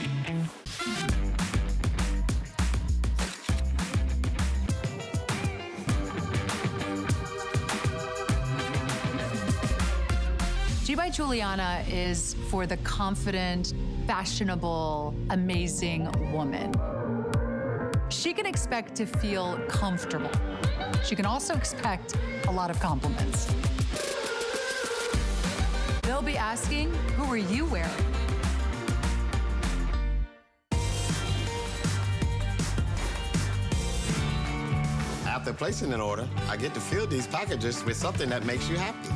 G by Juliana is for the confident, fashionable, amazing woman. She can expect to feel comfortable. She can also expect a lot of compliments. They'll be asking, who are you wearing? After placing an order, I get to fill these packages with something that makes you happy.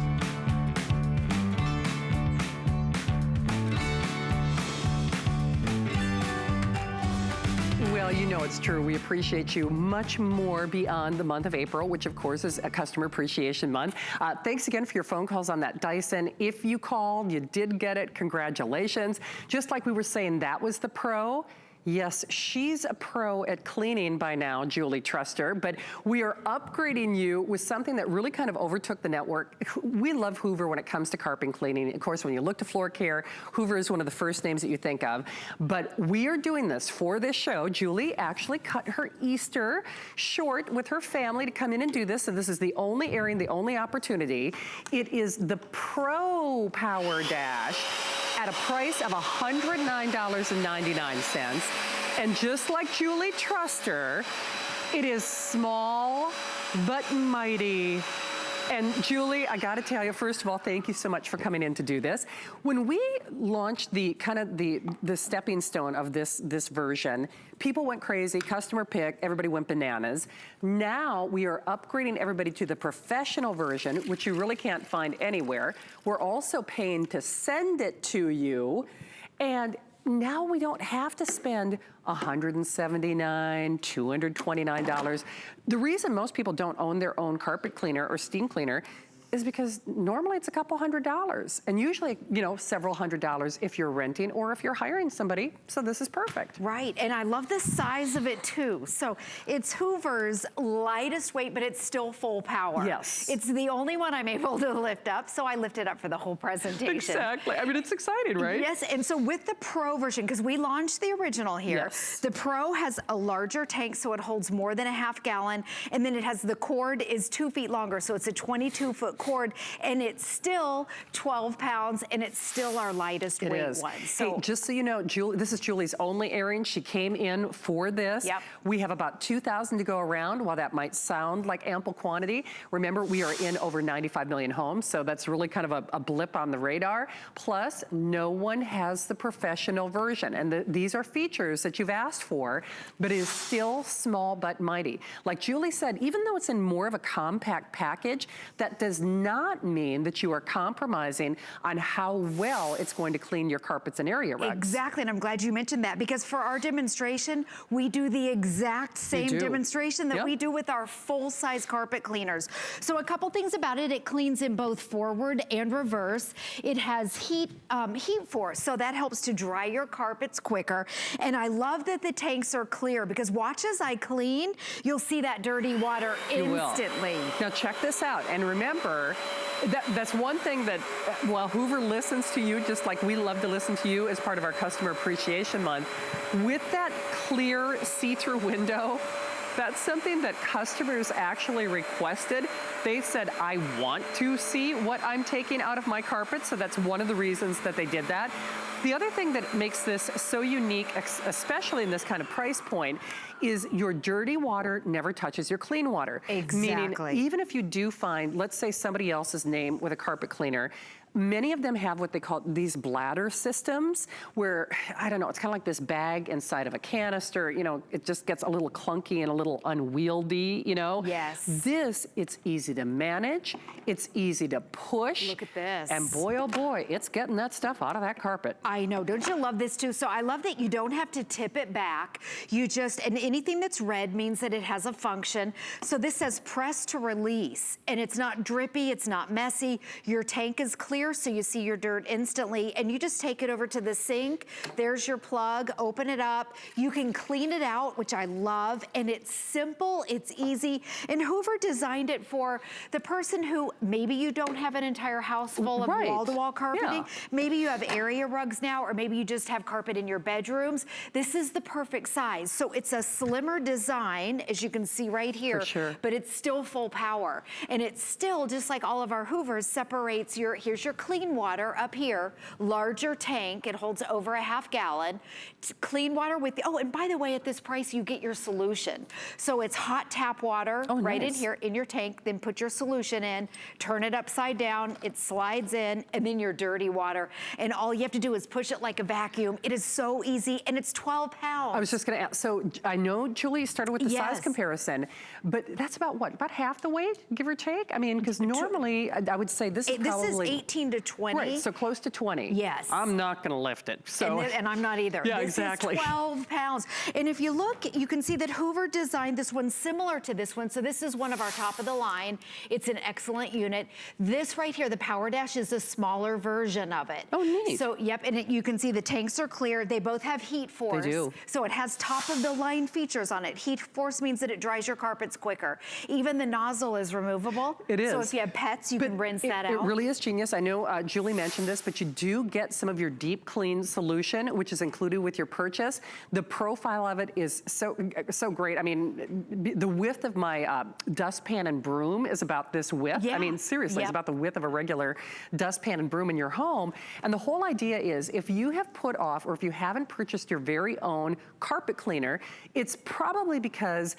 Well, you know it's true. We appreciate you much more beyond the month of April, which of course is a Customer Appreciation Month. Thanks again for your phone calls on that Dyson. If you called, you did get it, congratulations. Just like we were saying, that was the Pro. Yes, she's a pro at cleaning by now, Julie Truster, but we are upgrading you with something that really kind of overtook the network. We love Hoover when it comes to carpet cleaning. Of course, when you look to floor care, Hoover is one of the first names that you think of, but we are doing this for this show. Julie actually cut her Easter short with her family to come in and do this, and this is the only airing, the only opportunity. It is the Pro Power Dash at a price of $109.99. And just like Julie Truster, it is small but mighty. And Julie, I gotta tell you, first of all, thank you so much for coming in to do this. When we launched the stepping stone of this version, people went crazy, customer picked, everybody went bananas. Now we are upgrading everybody to the professional version, which you really can't find anywhere. We're also paying to send it to you. And now we don't have to spend $179, $229. The reason most people don't own their own carpet cleaner or steam cleaner is because normally it's a couple $100, and usually, you know, several $100 if you're renting or if you're hiring somebody. So this is perfect. Right, and I love the size of it too. So it's Hoover's lightest weight, but it's still full power. Yes. It's the only one I'm able to lift up, so I lift it up for the whole presentation. Exactly, I mean, it's exciting, right? Yes, and so with the Pro version, because we launched the original here, yes. The Pro has a larger tank, so it holds more than a half gallon, and then it has the cord is 2 feet longer, so it's a 22-foot cord, and it's still 12 pounds, and it's still our lightest weight one. So hey, just so you know, Julie, this is Julie's only airing. She came in for this. Yep. We have about 2,000 to go around. While that might sound like ample quantity, remember we are in over 95 million homes, so that's really kind of a blip on the radar. Plus, no one has the professional version, and these are features that you've asked for, but it is still small but mighty. Like Julie said, even though it's in more of a compact package, that does not mean that you are compromising on how well it's going to clean your carpets and area rugs. Exactly, and I'm glad you mentioned that, because for our demonstration, we do the exact same demonstration that we do with our full-size carpet cleaners. So a couple things about it: it cleans in both forward and reverse. It has heat force, so that helps to dry your carpets quicker. And I love that the tanks are clear, because watch as I clean, you'll see that dirty water instantly. Now check this out, and remember, that's one thing that while Hoover listens to you, just like we love to listen to you as part of our Customer Appreciation Month, with that clear see-through window, that's something that customers actually requested. They said, I want to see what I'm taking out of my carpet, so that's one of the reasons that they did that. The other thing that makes this so unique, especially in this kind of price point, is your dirty water never touches your clean water. Exactly. Meaning, even if you do find, let's say, somebody else's name with a carpet cleaner, Many of them have what they call these bladder systems where, I don't know, it's kind of like this bag inside of a canister, you know, it just gets a little clunky and a little unwieldy, you know? Yes. This, it's easy to manage, it's easy to push. Look at this. And boy, oh boy, it's getting that stuff out of that carpet. I know, don't you love this too? So I love that you don't have to tip it back. You just, and anything that's red means that it has a function. So this says press to release, and it's not drippy, it's not messy. Your tank is clear, so you see your dirt instantly, and you just take it over to the sink. There's your plug, open it up. You can clean it out, which I love, and it's simple, it's easy. And Hoover designed it for the person who, maybe you don't have an entire house full of wall-to-wall carpeting. Yeah. Maybe you have area rugs now, or maybe you just have carpet in your bedrooms. This is the perfect size. So it's a slimmer design, as you can see right here, For sure. but it's still full power. And it's still, just like all of our Hoovers, separates your, here's your clean water up here, larger tank, it holds over a half gallon. Clean water with, oh, and by the way, at this price, you get your solution. So it's hot tap water right in here in your tank, then put your solution in, turn it upside down, it slides in, and then your dirty water. And all you have to do is push it like a vacuum. It is so easy, and it's 12 pounds. I was just gonna ask, so I know Julie started with the size comparison, but that's about what, about half the weight, give or take? I mean, because normally, I would say this is probably— This is 18 to 20. Right, so close to 20. Yes. I'm not gonna lift it, so. And I'm not either. Yeah, this exactly. is 12 pounds. And if you look, you can see that Hoover designed this one similar to this one. So this is one of our top of the line. It's an excellent unit. This right here, the Power Dash, is a smaller version of it. Oh, neat. So, yep, and you can see the tanks are clear. They both have heat force. They do. So it has top of the line features on it. Heat force means that it dries your carpets quicker. Even the nozzle is removable. It is. So if you have pets, you can rinse that out. It really is genius. I know Julie mentioned this, but you do get some of your deep clean solution, which is included with your purchase. The profile of it is so great. I mean, the width of my dustpan and broom is about this width. Yeah. I mean, seriously, it's about the width of a regular dustpan and broom in your home. And the whole idea is, if you have put off, or if you haven't purchased your very own carpet cleaner, it's probably because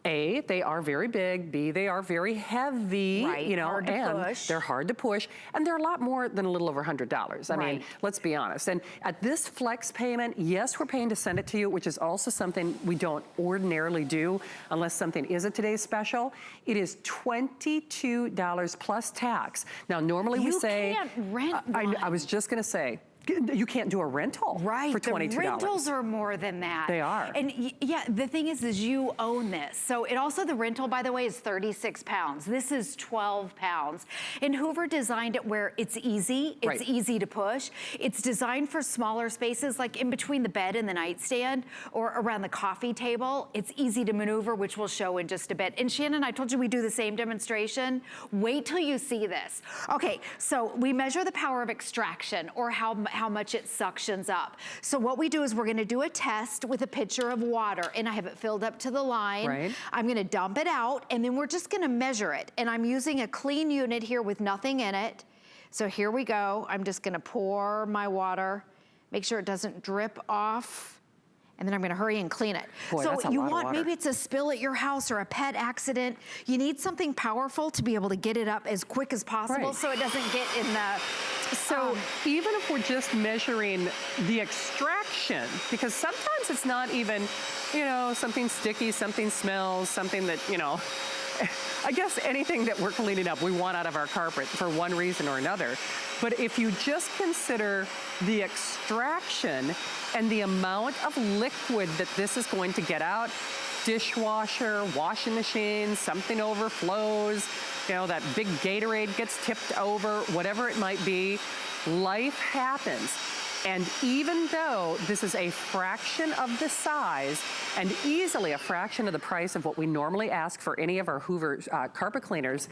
A, they are very big, B, they are very heavy, you know, hard to and push. they're hard to push, and they're a lot more than a little over $100. I mean, let's be honest. And at this flex payment, yes, we're paying to send it to you, which is also something we don't ordinarily do unless something is a today's special. It is $22 plus tax. Now, normally we say— You can't rent one. I was just gonna say, you can't do a rental for $22. The rentals are more than that. They are. And yeah, the thing is you own this. So it also, the rental, by the way, is 36 pounds. This is 12 pounds. And Hoover designed it where it's easy. It's easy to push. It's designed for smaller spaces, like in between the bed and the nightstand, or around the coffee table. It's easy to maneuver, which we'll show in just a bit. And Shannon, I told you we do the same demonstration. Wait till you see this. Okay, so we measure the power of extraction, or how much it suctions up. So what we do is we're gonna do a test with a pitcher of water, and I have it filled up to the line. I'm gonna dump it out, and then we're just gonna measure it. And I'm using a clean unit here with nothing in it. So here we go. I'm just gonna pour my water, make sure it doesn't drip off, and then I'm gonna hurry and clean it. Boy, so that's a you lot of want, water. maybe it's a spill at your house or a pet accident. You need something powerful to be able to get it up as quick as possible so it doesn't get in the— So even if we're just measuring the extraction, because sometimes it's not even, you know, something sticky, something smells, something that, you know, I guess anything that we're cleaning up, we want out of our carpet for one reason or another. But if you just consider the extraction and the amount of liquid that this is going to get out, dishwasher, washing machine, something overflows, you know, that big Gatorade gets tipped over, whatever it might be, life happens. And even though this is a fraction of the size and easily a fraction of the price of what we normally ask for any of our Hoover carpet cleaners,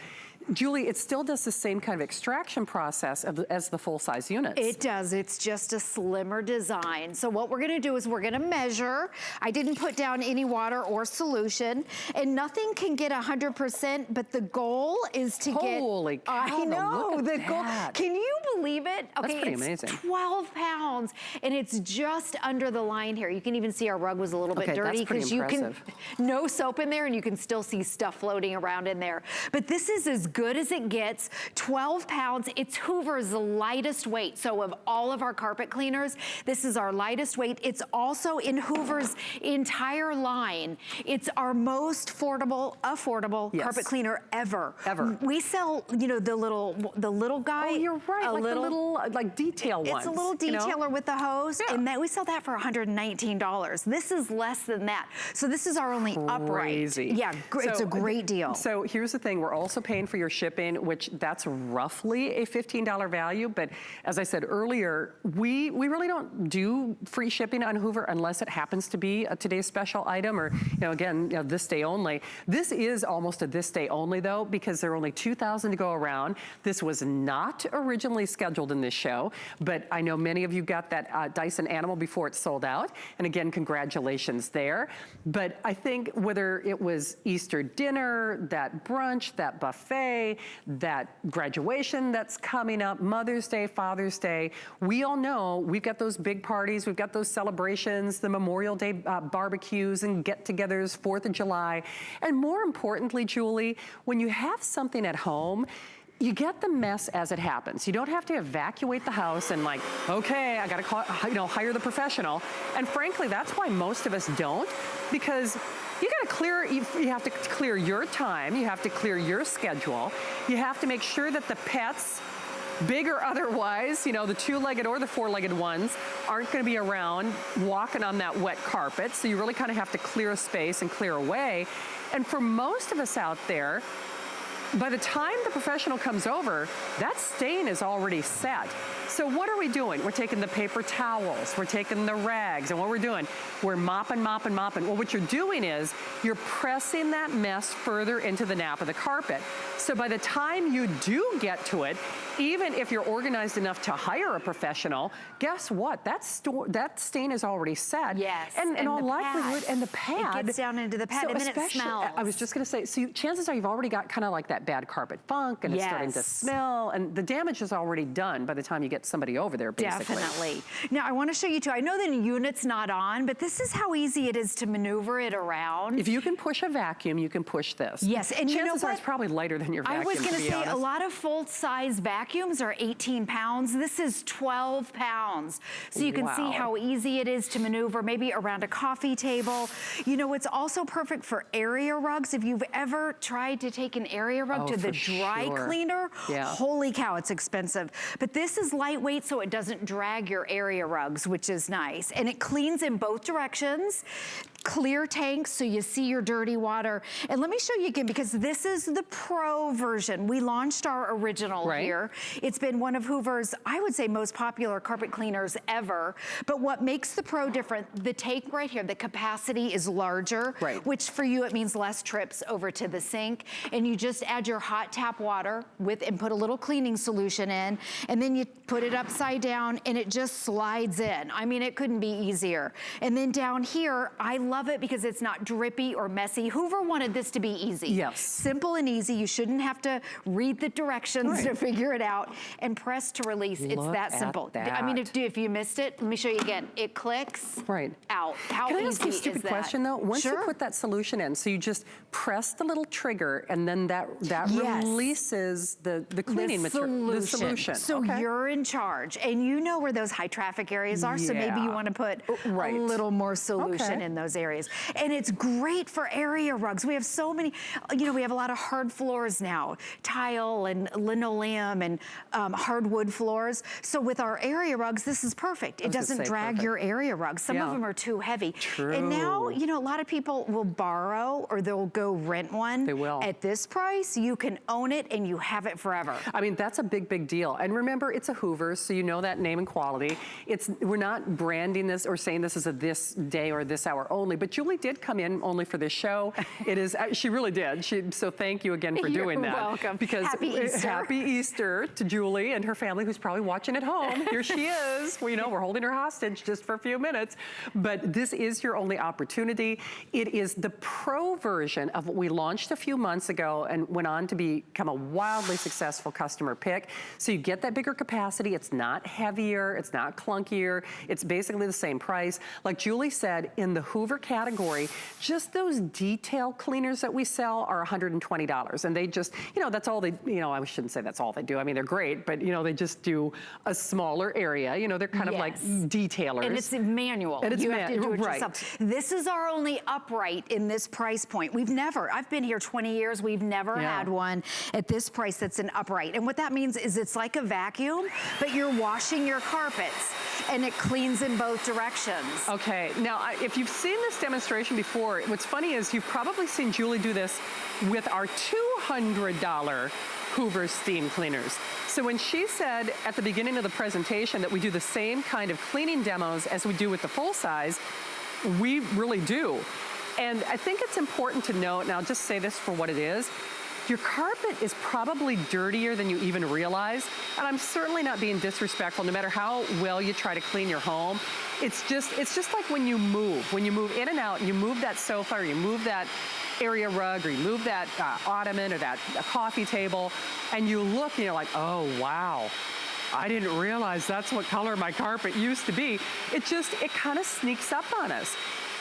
Julie, it still does the same kind of extraction process as the full-size units. It does. It's just a slimmer design. So what we're gonna do is we're gonna measure. I didn't put down any water or solution, and nothing can get 100%, but the goal is to get— Holy cow, I know, look at the goal. that. Can you believe it? That's Okay, pretty it's amazing. 12 pounds, and it's just under the line here. You can even see our rug was a little bit dirty because you can— no soap in there, and you can still see stuff floating around in there. But this is as good as it gets. 12 pounds. It's Hoover's lightest weight. So of all of our carpet cleaners, this is our lightest weight. It's also in Hoover's entire line. It's our most affordable carpet cleaner ever. We sell, you know, the little guy. Oh, you're right. Like the little detail ones. It's a little detailer with the hose, and that we sell that for $119. This is less than that. So this is our only upright. Yeah, it's a great deal. So here's the thing, we're also paying for your shipping, which that's roughly a $15 value, but as I said earlier, we really don't do free shipping on Hoover unless it happens to be a today's special item, or again, this day only. This is almost a this day only though, because there are only 2,000 to go around. This was not originally scheduled in this show, but I know many of you got that Dyson Animal before it sold out, and again, congratulations there. But I think whether it was Easter dinner, that brunch, that buffet, that graduation that's coming up, Mother's Day, Father's Day, we all know we've got those big parties, we've got those celebrations, the Memorial Day barbecues and get-togethers, 4th of July. And more importantly, Julie, when you have something at home, you get the mess as it happens. You don't have to evacuate the house and like, okay, I gotta call, hire the professional. And frankly, that's why most of us don't, because you gotta clear, you have to clear your time, you have to clear your schedule, you have to make sure that the pets, big or otherwise, the two-legged or the four-legged ones, aren't gonna be around walking on that wet carpet. So you really kind of have to clear a space and clear away. And for most of us out there, by the time the professional comes over, that stain is already set. So what are we doing? We're taking the paper towels, we're taking the rags, and what we're doing, we're mopping. Well, what you're doing is you're pressing that mess further into the nap of the carpet. So by the time you do get to it, even if you're organized enough to hire a professional, guess what? That stain is already set. Yes, and in all likelihood, and the pad. It gets down into the pad, so and then it smells. I was just gonna say, so chances are you've already got kind of like that bad carpet funk, and it's starting to smell, and the damage is already done by the time you get somebody over there, basically. Definitely. Now, I wanna show you too, I know the unit's not on, but this is how easy it is to maneuver it around. If you can push a vacuum, you can push this. Yes, and chances you know what? are it's probably lighter than your vacuum, I was gonna say, honest. a lot of full-size vacuums are 18 pounds. This is 12 pounds. So you can see how easy it is to maneuver, maybe around a coffee table. It's also perfect for area rugs. If you've ever tried to take an area rug to the dry cleaner, holy cow, it's expensive. But this is lightweight, so it doesn't drag your area rugs, which is nice. And it cleans in both directions. Clear tanks, so you see your dirty water. And let me show you again, because this is the Pro version. We launched our original here. It's been one of Hoover's, I would say, most popular carpet cleaners ever. But what makes the Pro different, the tank right here, the capacity is larger, which for you, it means less trips over to the sink. And you just add your hot tap water and put a little cleaning solution in, and then you put it upside down, and it just slides in. I mean, it couldn't be easier. And then down here, I love it because it's not drippy or messy. Hoover wanted this to be easy. Yes. Simple and easy. You shouldn't have to read the directions to figure it out. And press to release. It's that simple. I mean, if you missed it, let me show you again. It clicks out. How Can I easy ask you a stupid question though? Once you put that solution in, so you just press the little trigger, and then that releases the cleaning material, the solution. So you're in charge, and you know where those high traffic areas are, so maybe you want to put a little more solution in those areas. And it's great for area rugs. We have so many, we have a lot of hard floors now, tile and linoleum and hardwood floors. So with our area rugs, this is perfect. It doesn't drag your area rugs. Some of them are too heavy. True. And now, a lot of people will borrow or they'll go rent one. They will. At this price, you can own it and you have it forever. I mean, that's a big, big deal. And remember, it's a Hoover, so you know that name and quality. We're not branding this or saying this is a this day or this hour only, but Julie did come in only for this show. It is, she really did. So thank you again for doing that. You're welcome. Because Happy Easter. Happy Easter to Julie and her family, who's probably watching at home. Here she is. Well, we're holding her hostage just for a few minutes. But this is your only opportunity. It is the Pro version of what we launched a few months ago and went on to become a wildly successful customer pick. So you get that bigger capacity. It's not heavier. It's not clunkier. It's basically the same price. Like Julie said, in the Hoover Hoover category, just those detail cleaners that we sell are $120. And they just, you know, that's all they, you know, I shouldn't say that's all they do. I mean, they're great, but you know, they just do a smaller area. You know, they're kind of like detailers. And it's manual. And it's you have to do it right. yourself. This is our only upright in this price point. I've been here 20 years, we've never had one at this price that's an upright. And what that means is it's like a vacuum, but you're washing your carpets and it cleans in both directions. Okay, now if you've seen this demonstration before, what's funny is you've probably seen Julie do this with our $200 Hoover steam cleaners. So when she said at the beginning of the presentation that we do the same kind of cleaning demos as we do with the full size, we really do. And I think it's important to note, and I'll just say this for what it is, your carpet is probably dirtier than you even realize. And I'm certainly not being disrespectful, no matter how well you try to clean your home. It's just like when you move in and out and you move that sofa or you move that area rug or you move that ottoman or that coffee table and you look and you're like, oh, wow. I didn't realize that's what color my carpet used to be. It kind of sneaks up on us.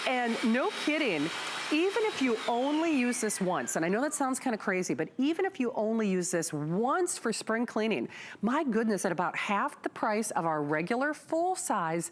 And no kidding, even if you only use this once, and I know that sounds kind of crazy, but even if you only use this once for spring cleaning, my goodness, at about half the price of our regular full size,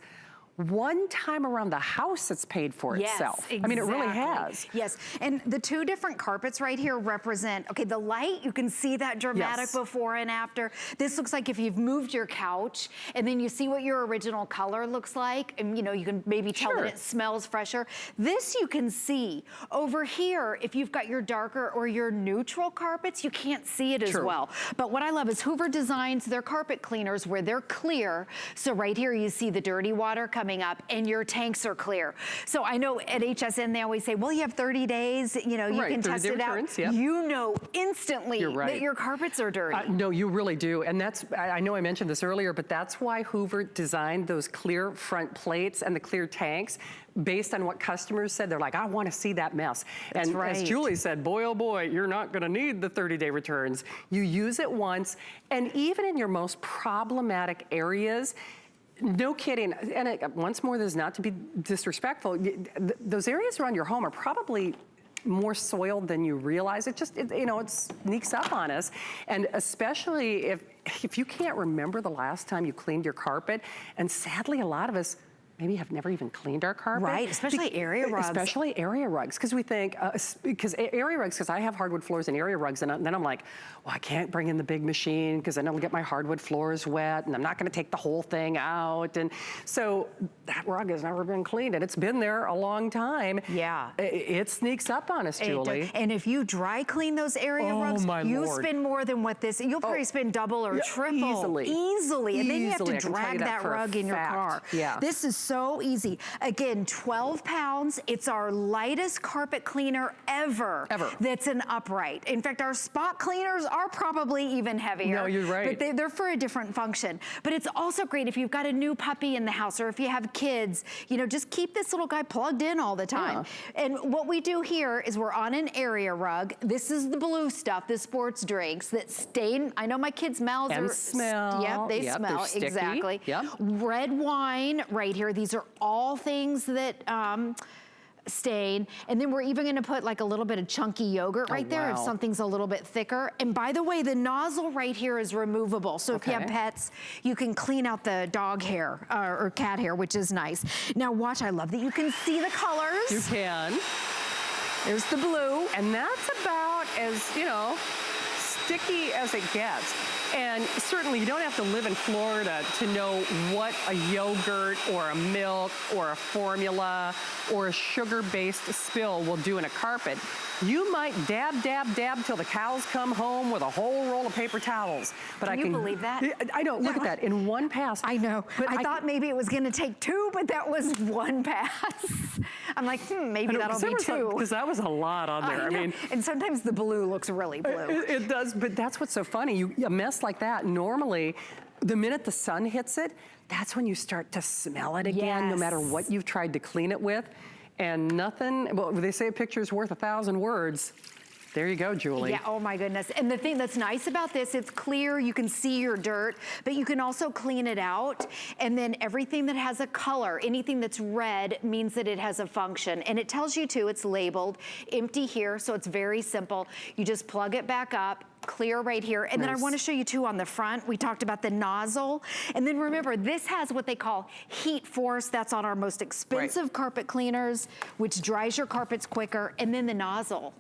one time around the house it's paid for itself. Exactly. I mean, it really has. Yes, and the two different carpets right here represent, okay, the light, you can see that dramatic before and after. This looks like if you've moved your couch and then you see what your original color looks like, and you know, you can maybe tell that it smells fresher. This you can see. Over here, if you've got your darker or your neutral carpets, you can't see it as well. But what I love is Hoover designs their carpet cleaners where they're clear. So right here you see the dirty water coming up and your tanks are clear. So I know at HSN they always say, well, you have 30 days, you know, you can test it out. You know instantly that your carpets are dirty. No, you really do. And that's, I know I mentioned this earlier, but that's why Hoover designed those clear front plates and the clear tanks based on what customers said. They're like, I want to see that mess. And as Julie said, boy, oh boy, you're not going to need the 30-day returns. You use it once, and even in your most problematic areas, no kidding, and once more, this is not to be disrespectful, those areas around your home are probably more soiled than you realize. It sneaks up on us. And especially if you can't remember the last time you cleaned your carpet, and sadly a lot of us maybe have never even cleaned our carpet. Right, especially area rugs. Especially area rugs, because we think, because I have hardwood floors and area rugs, and then I'm like, well, I can't bring in the big machine because then I'll get my hardwood floors wet, and I'm not gonna take the whole thing out. And so that rug has never been cleaned, and it's been there a long time. Yeah. It sneaks up on us, Julie. And if you dry clean those area rugs, you spend more than what this, you'll probably spend double or triple. Easily. And then you have to drag that rug in your car. Yeah. This is so easy. Again, 12 pounds. It's our lightest carpet cleaner ever. That's an upright. In fact, our spot cleaners are probably even heavier. No, you're right. But they're for a different function. But it's also great if you've got a new puppy in the house or if you have kids, you know, just keep this little guy plugged in all the time. And what we do here is we're on an area rug. This is the blue stuff, the sports drinks that stain. I know my kids' mouths smell. Yep, they smell. Exactly. Red wine right here. These are all things that stain. And then we're even gonna put like a little bit of chunky yogurt right there if something's a little bit thicker. And by the way, the nozzle right here is removable. So if you have pets, you can clean out the dog hair or cat hair, which is nice. Now watch, I love that you can see the colors. You can. There's the blue. And that's about as, you know, sticky as it gets. And certainly you don't have to live in Florida to know what a yogurt or a milk or a formula or a sugar-based spill will do in a carpet. You might dab, dab, dab till the cows come home with a whole roll of paper towels. But Can you believe that? I know, look at that, in one pass. I know, but I thought maybe it was gonna take two, but that was one pass. I'm like, maybe that'll be two. Because that was a lot on there. I mean, and sometimes the blue looks really blue. It does, but that's what's so funny. A mess like that, normally, the minute the sun hits it, that's when you start to smell it again, no matter what you've tried to clean it with. And nothing, well, they say a picture's worth 1,000 words. There you go, Julie. Yeah, oh my goodness. And the thing that's nice about this, it's clear, you can see your dirt, but you can also clean it out. And then everything that has a color, anything that's red means that it has a function. And it tells you too, it's labeled empty here, so it's very simple. You just plug it back up, clear right here. And then I want to show you too on the front, we talked about the nozzle. And then remember, this has what they call heat force. That's on our most expensive carpet cleaners, which dries your carpets quicker. And then the nozzle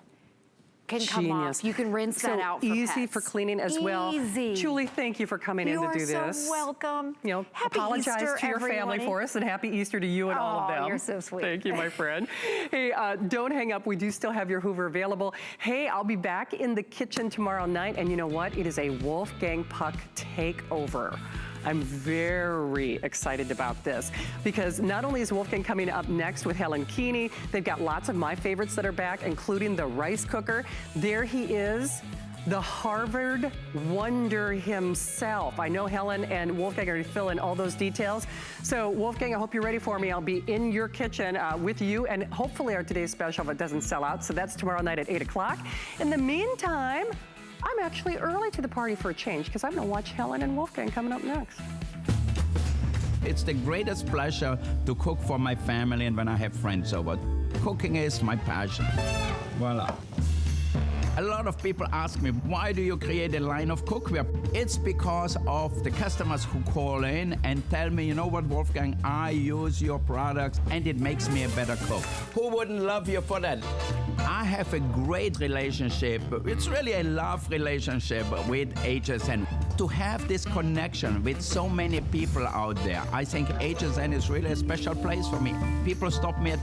can come off. You can rinse that out for easy pets. for cleaning as well. Easy. Julie, thank you for coming in to do this. You are so welcome. You know, Happy apologize Easter, to your family everybody. for us, and happy Easter to you and all of them. You're so sweet. Thank you, my friend. Hey, don't hang up. We do still have your Hoover available. Hey, I'll be back in the kitchen tomorrow night, and you know what? It is a Wolfgang Puck takeover. I'm very excited about this because not only is Wolfgang coming up next with Helen Keeney, they've got lots of my favorites that are back, including the rice cooker. There he is, the Harvard wonder himself. I know Helen and Wolfgang are going to fill in all those details. So Wolfgang, I hope you're ready for me. I'll be in your kitchen with you, and hopefully our today's special, if it doesn't sell out. So that's tomorrow night at 8 o'clock. In the meantime, I'm actually early to the party for a change because I'm going to watch Helen and Wolfgang coming up next. It's the greatest pleasure to cook for my family and when I have friends over. Cooking is my passion. Voila. A lot of people ask me, why do you create a line of cookware? It's because of the customers who call in and tell me, you know what, Wolfgang, I use your products and it makes me a better cook. Who wouldn't love you for that? I have a great relationship. It's really a love relationship with HSN. To have this connection with so many people out there, I think HSN is really a special place for me. People stop me at